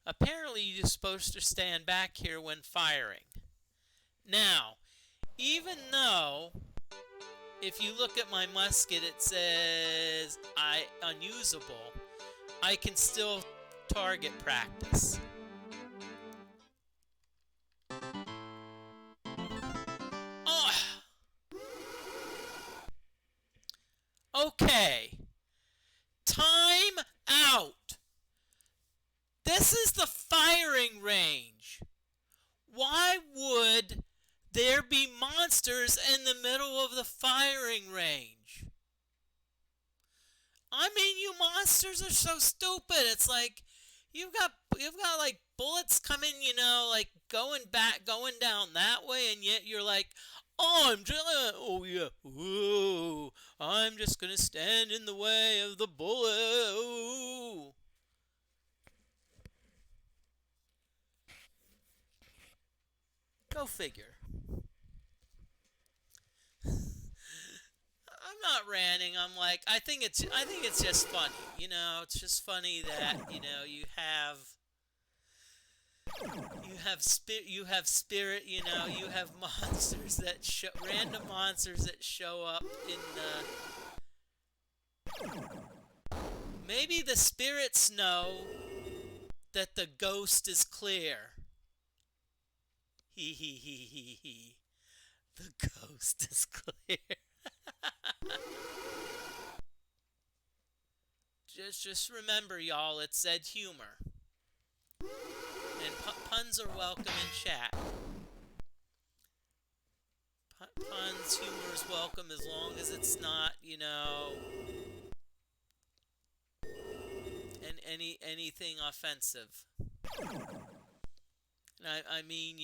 Apparently, you're supposed to stand back here when firing. Now, even though, if you look at my musket, it says unusable, I can still target practice. Okay. Time out. This is the firing range. Why would there be monsters in the middle of the firing range? I mean, you monsters are so stupid. It's like you've got like bullets coming, like going down that way, and yet you're like, I'm just gonna stand in the way of the bullet. Ooh. Go figure. I'm not ranting. I'm like, I think it's just funny. It's just funny that you have spirit. You have monsters that random monsters that show up in the. Maybe the spirits know that the ghost is clear. Hee hee hee hee hee. The ghost is clear. Just remember, y'all, it said humor. And puns are welcome in chat. Puns, humor is welcome as long as it's not, anything offensive. And I mean,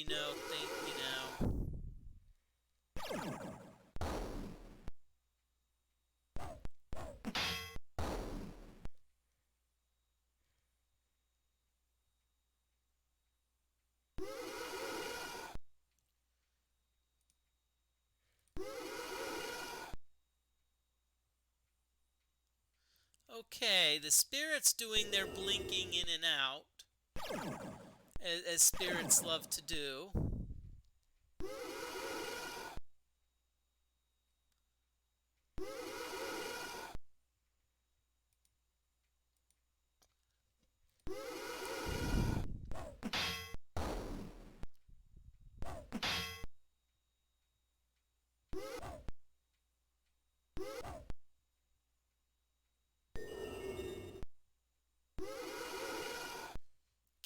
Okay, the spirits doing their blinking in and out, as spirits love to do.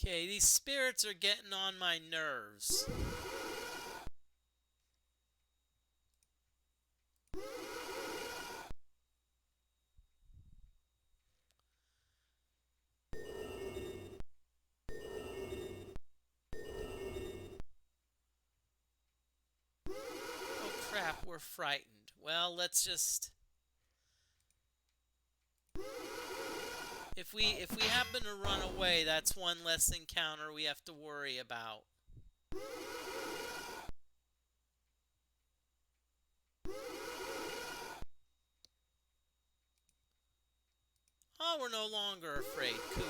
Okay, these spirits are getting on my nerves. Oh crap, we're frightened. Well, let's just... If we happen to run away, that's one less encounter we have to worry about. Oh, we're no longer afraid. Cool.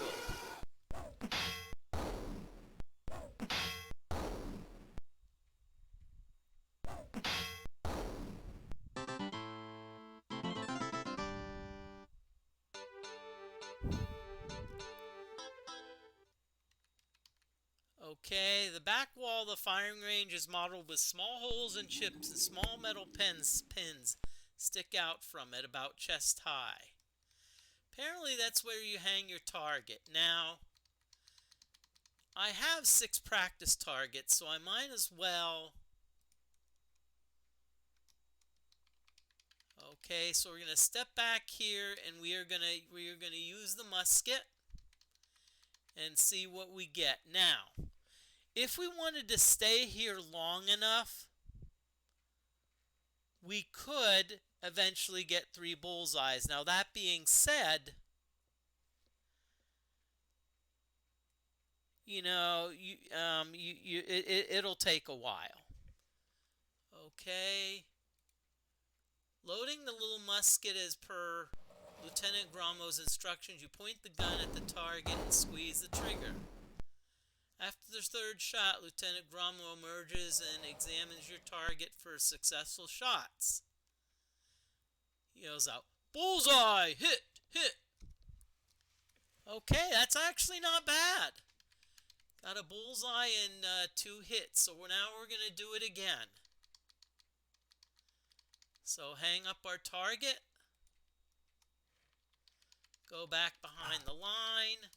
Okay, the back wall of the firing range is modeled with small holes and chips, and small metal pins stick out from it about chest high. Apparently that's where you hang your target. Now, I have 6 practice targets, so I might as well... Okay, so we're going to step back here, and we are going to use the musket and see what we get. Now, if we wanted to stay here long enough, we could eventually get 3 bullseyes. Now, that being said, you know, it'll take a while. Okay. Loading the little musket as per Lieutenant Gromo's instructions. You point the gun at the target and squeeze the trigger. After the 3rd shot, Lieutenant Gromo emerges and examines your target for successful shots. He yells out, "Bullseye! Hit! Hit!" Okay, that's actually not bad. Got a bullseye and 2 hits, so now we're going to do it again. So hang up our target. Go back behind the line.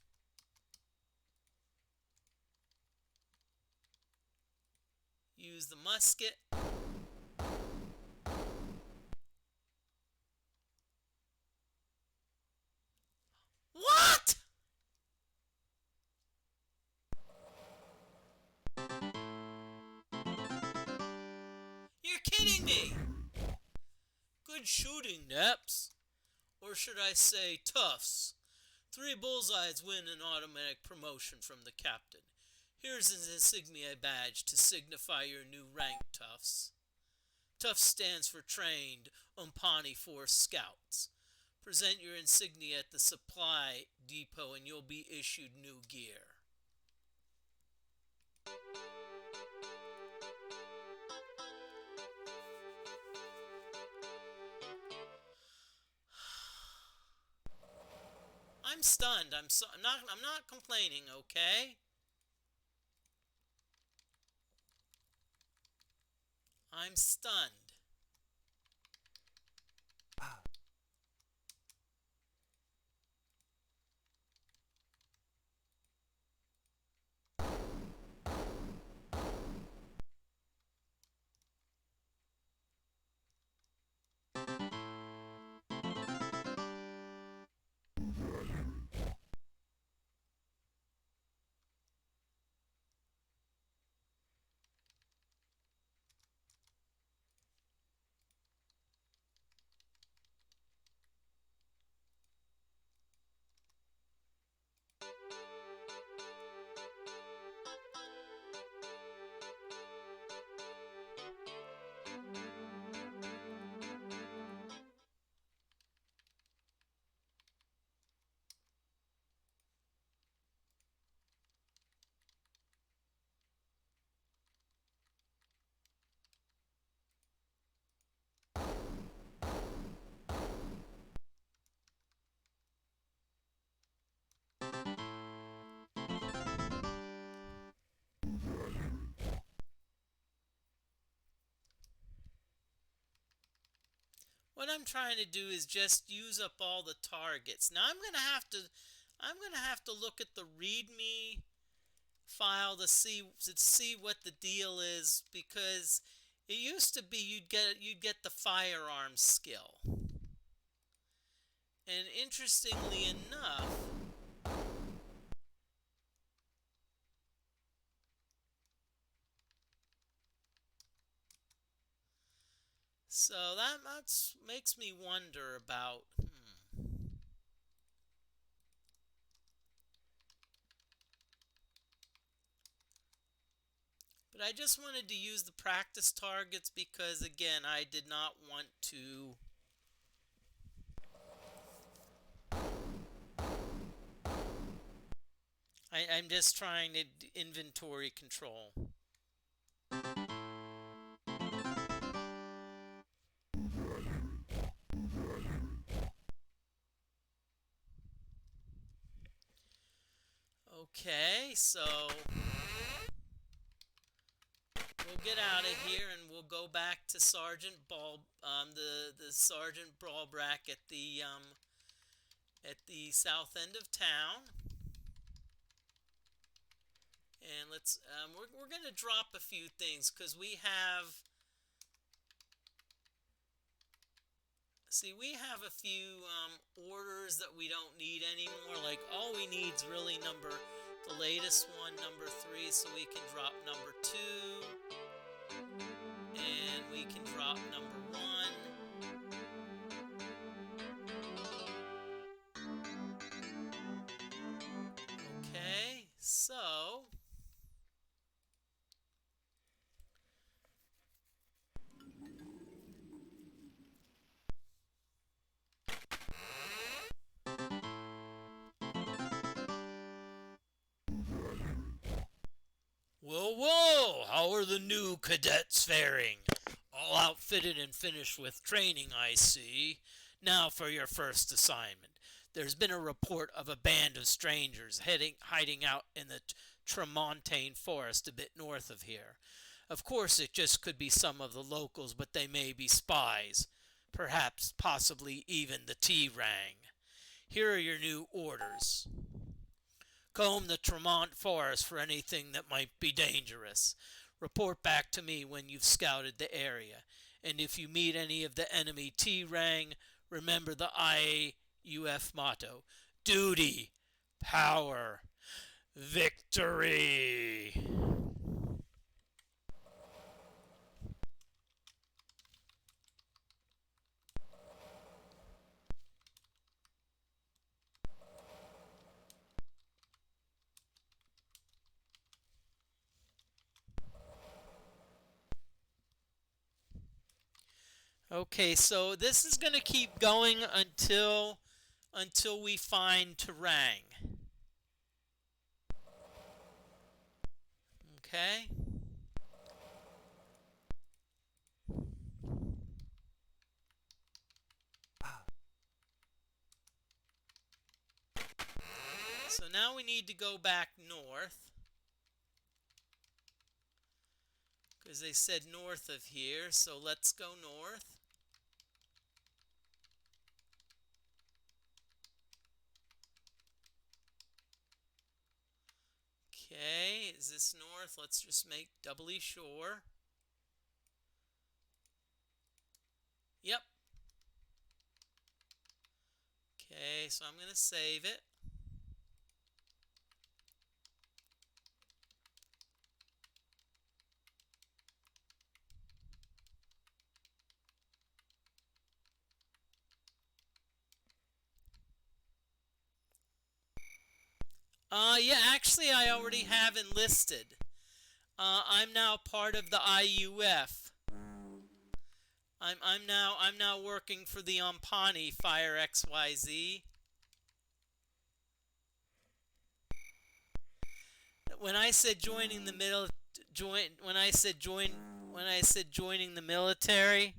Use the musket. What? You're kidding me! Good shooting, Neps. Or should I say, Tufts. 3 bullseyes win an automatic promotion from the captain. Here's an insignia badge to signify your new rank, Tufts. Tufts stands for Trained Umpani Force Scouts. Present your insignia at the supply depot and you'll be issued new gear. I'm stunned. I'm not complaining, okay? I'm stunned. What I'm trying to do is just use up all the targets. Now I'm gonna have to look at the README file to see what the deal is, because it used to be you'd get the firearms skill. And interestingly enough, so that makes me wonder about. But I just wanted to use the practice targets because, again, I did not want to. I'm just trying to inventory control. Okay, so we'll get out of here and we'll go back to Sergeant the Sergeant Ballbrack at the south end of town. And we're gonna drop a few things because we have a few orders that we don't need anymore. Like all we need is really the latest one, number 3, so we can drop number 2, and we can drop number 1. Okay, so whoa, whoa! How are the new cadets faring? All outfitted and finished with training, I see. Now for your first assignment. There's been a report of a band of strangers hiding out in the Tramontane forest a bit north of here. Of course, it just could be some of the locals, but they may be spies. Perhaps, possibly even the T-Rang. Here are your new orders. Comb the Tremont forest for anything that might be dangerous. Report back to me when you've scouted the area. And if you meet any of the enemy T-Rang, remember the IAUF motto: duty, power, victory. Okay, so this is going to keep going until we find Terang. Okay? So now we need to go back north, because they said north of here, so let's go north. Okay, is this north? Let's just make doubly sure. Yep. Okay, so I'm going to save it. Yeah, actually I already have enlisted. I'm now part of the IUF. I'm now working for the Ampani Fire XYZ. When I said joining the middle join when I said joining the military,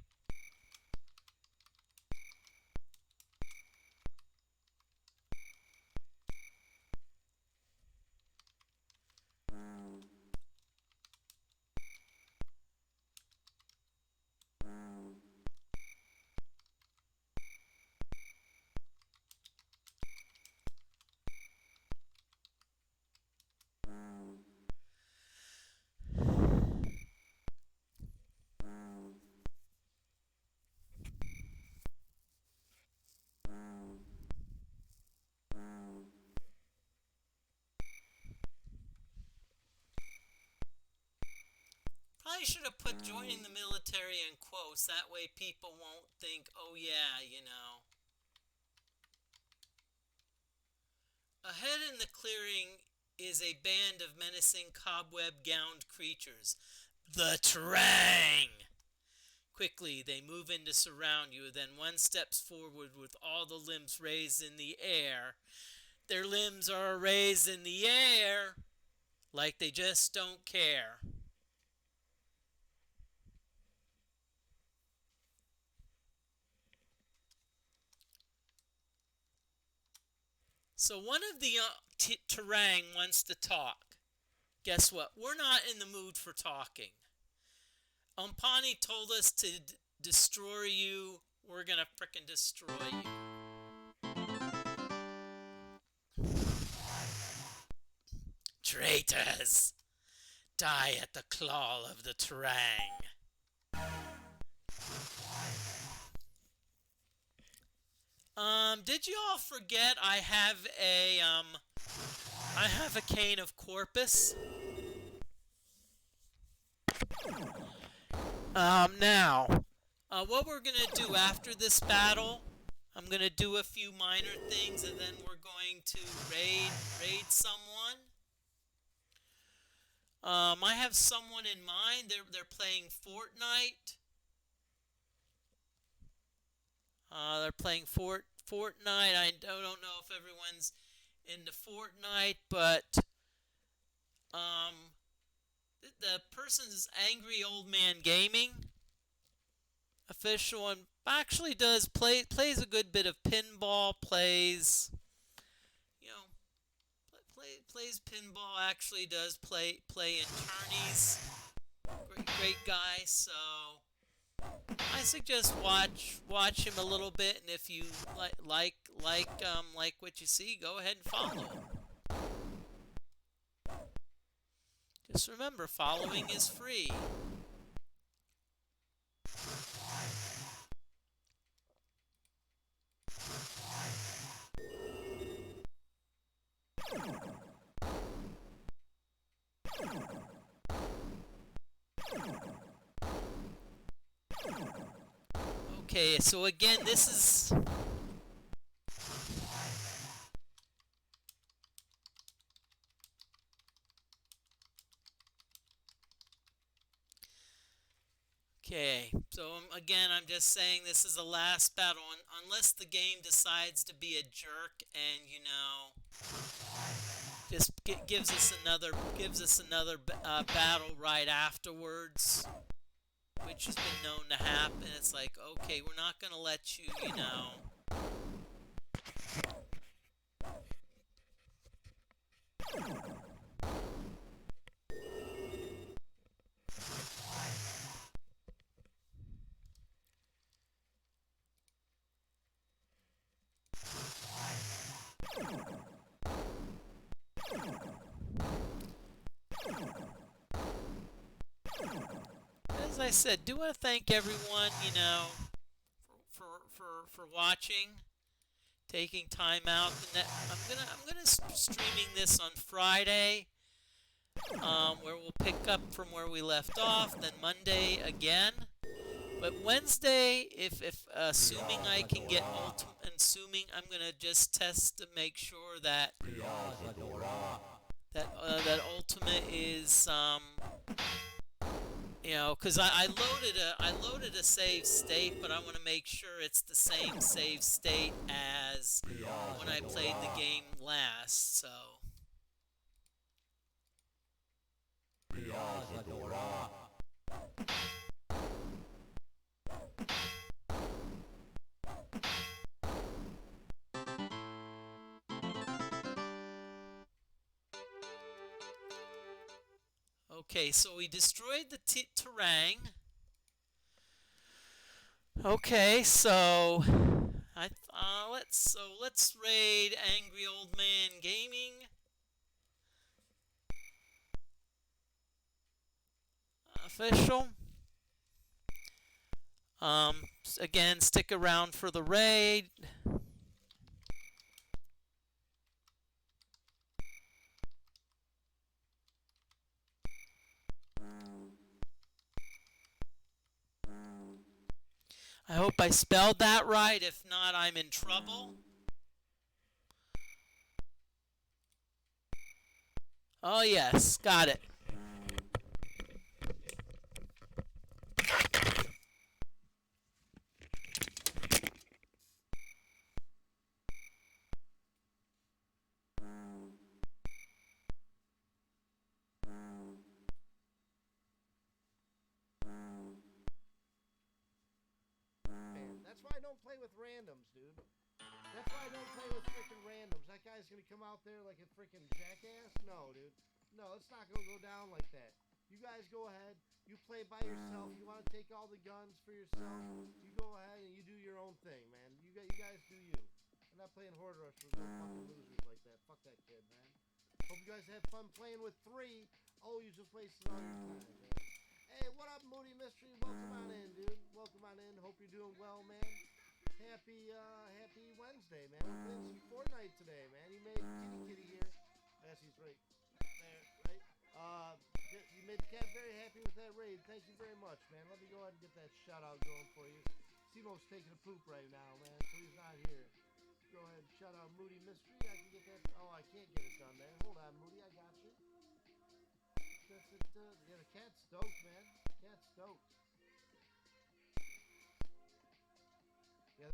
should have put joining the military in quotes. That way people won't think, oh yeah, you know. Ahead in the clearing is a band of menacing cobweb-gowned creatures. The Terang! Quickly, they move in to surround you. Then one steps forward with all the limbs raised in the air. Their limbs are raised in the air like they just don't care. So one of the Terang wants to talk. Guess what? We're not in the mood for talking. Umpani told us to destroy you. We're gonna frickin' destroy you. Traitors! Die at the claw of the Terang. Did you all forget I have a cane of corpus? Now, what we're gonna do after this battle, I'm gonna do a few minor things, and then we're going to raid someone. I have someone in mind. They're playing Fortnite. They're playing Fortnite. I don't know if everyone's into Fortnite, but the person's Angry Old Man Gaming official and actually plays a good bit of pinball. Plays plays pinball. Actually does play in tourneys. Great guy. So I suggest watch him a little bit, and if you like what you see, go ahead and follow. Just remember, following is free. Okay, so again, this is... Okay, so again, I'm just saying this is the last battle, unless the game decides to be a jerk and, you know, just gives us another battle right afterwards, which has been known to happen. It's like, okay, we're not gonna let you, you know. As I said, do want to thank everyone, you know, for watching, taking time out. I'm gonna streaming this on Friday, where we'll pick up from where we left off. Then Monday again. But Wednesday, if assuming I can get assuming I'm gonna just test to make sure that that ultimate is you know, because I loaded a save state, but I want to make sure it's the same save state as when I played the game last. So. Okay, so we destroyed the Terang. Okay, so let's raid Angry Old Man Gaming. Official. Again, stick around for the raid. hope I spelled that right. If not, I'm in trouble. Oh, yes, got it. That's why I don't play with randoms, dude. That's why I don't play with freaking randoms. That guy's gonna come out there like a freaking jackass? No, dude. No, it's not gonna go down like that. You guys go ahead. You play by yourself. You want to take all the guns for yourself. You go ahead and you do your own thing, man. You guys do you. I'm not playing Horde Rush with no fucking losers like that. Fuck that kid, man. Hope you guys had fun playing with 3. Always just wasting all your time, man. Hey, what up, Moody Mystery? Welcome on in, dude. Welcome on in. Hope you're doing well, man. Happy Wednesday, man. We're playing some Fortnite today, man. You made Kitty here. Yes, he's right there, right? You made the cat very happy with that raid. Thank you very much, man. Let me go ahead and get that shout out going for you. Simo's taking a poop right now, man, so he's not here. Go ahead and shout out Moody Mystery. I can get that. Oh, I can't get it done there. Hold on, Moody. I got you. Yeah, the cat's stoked, man. The cat's stoked. Yeah.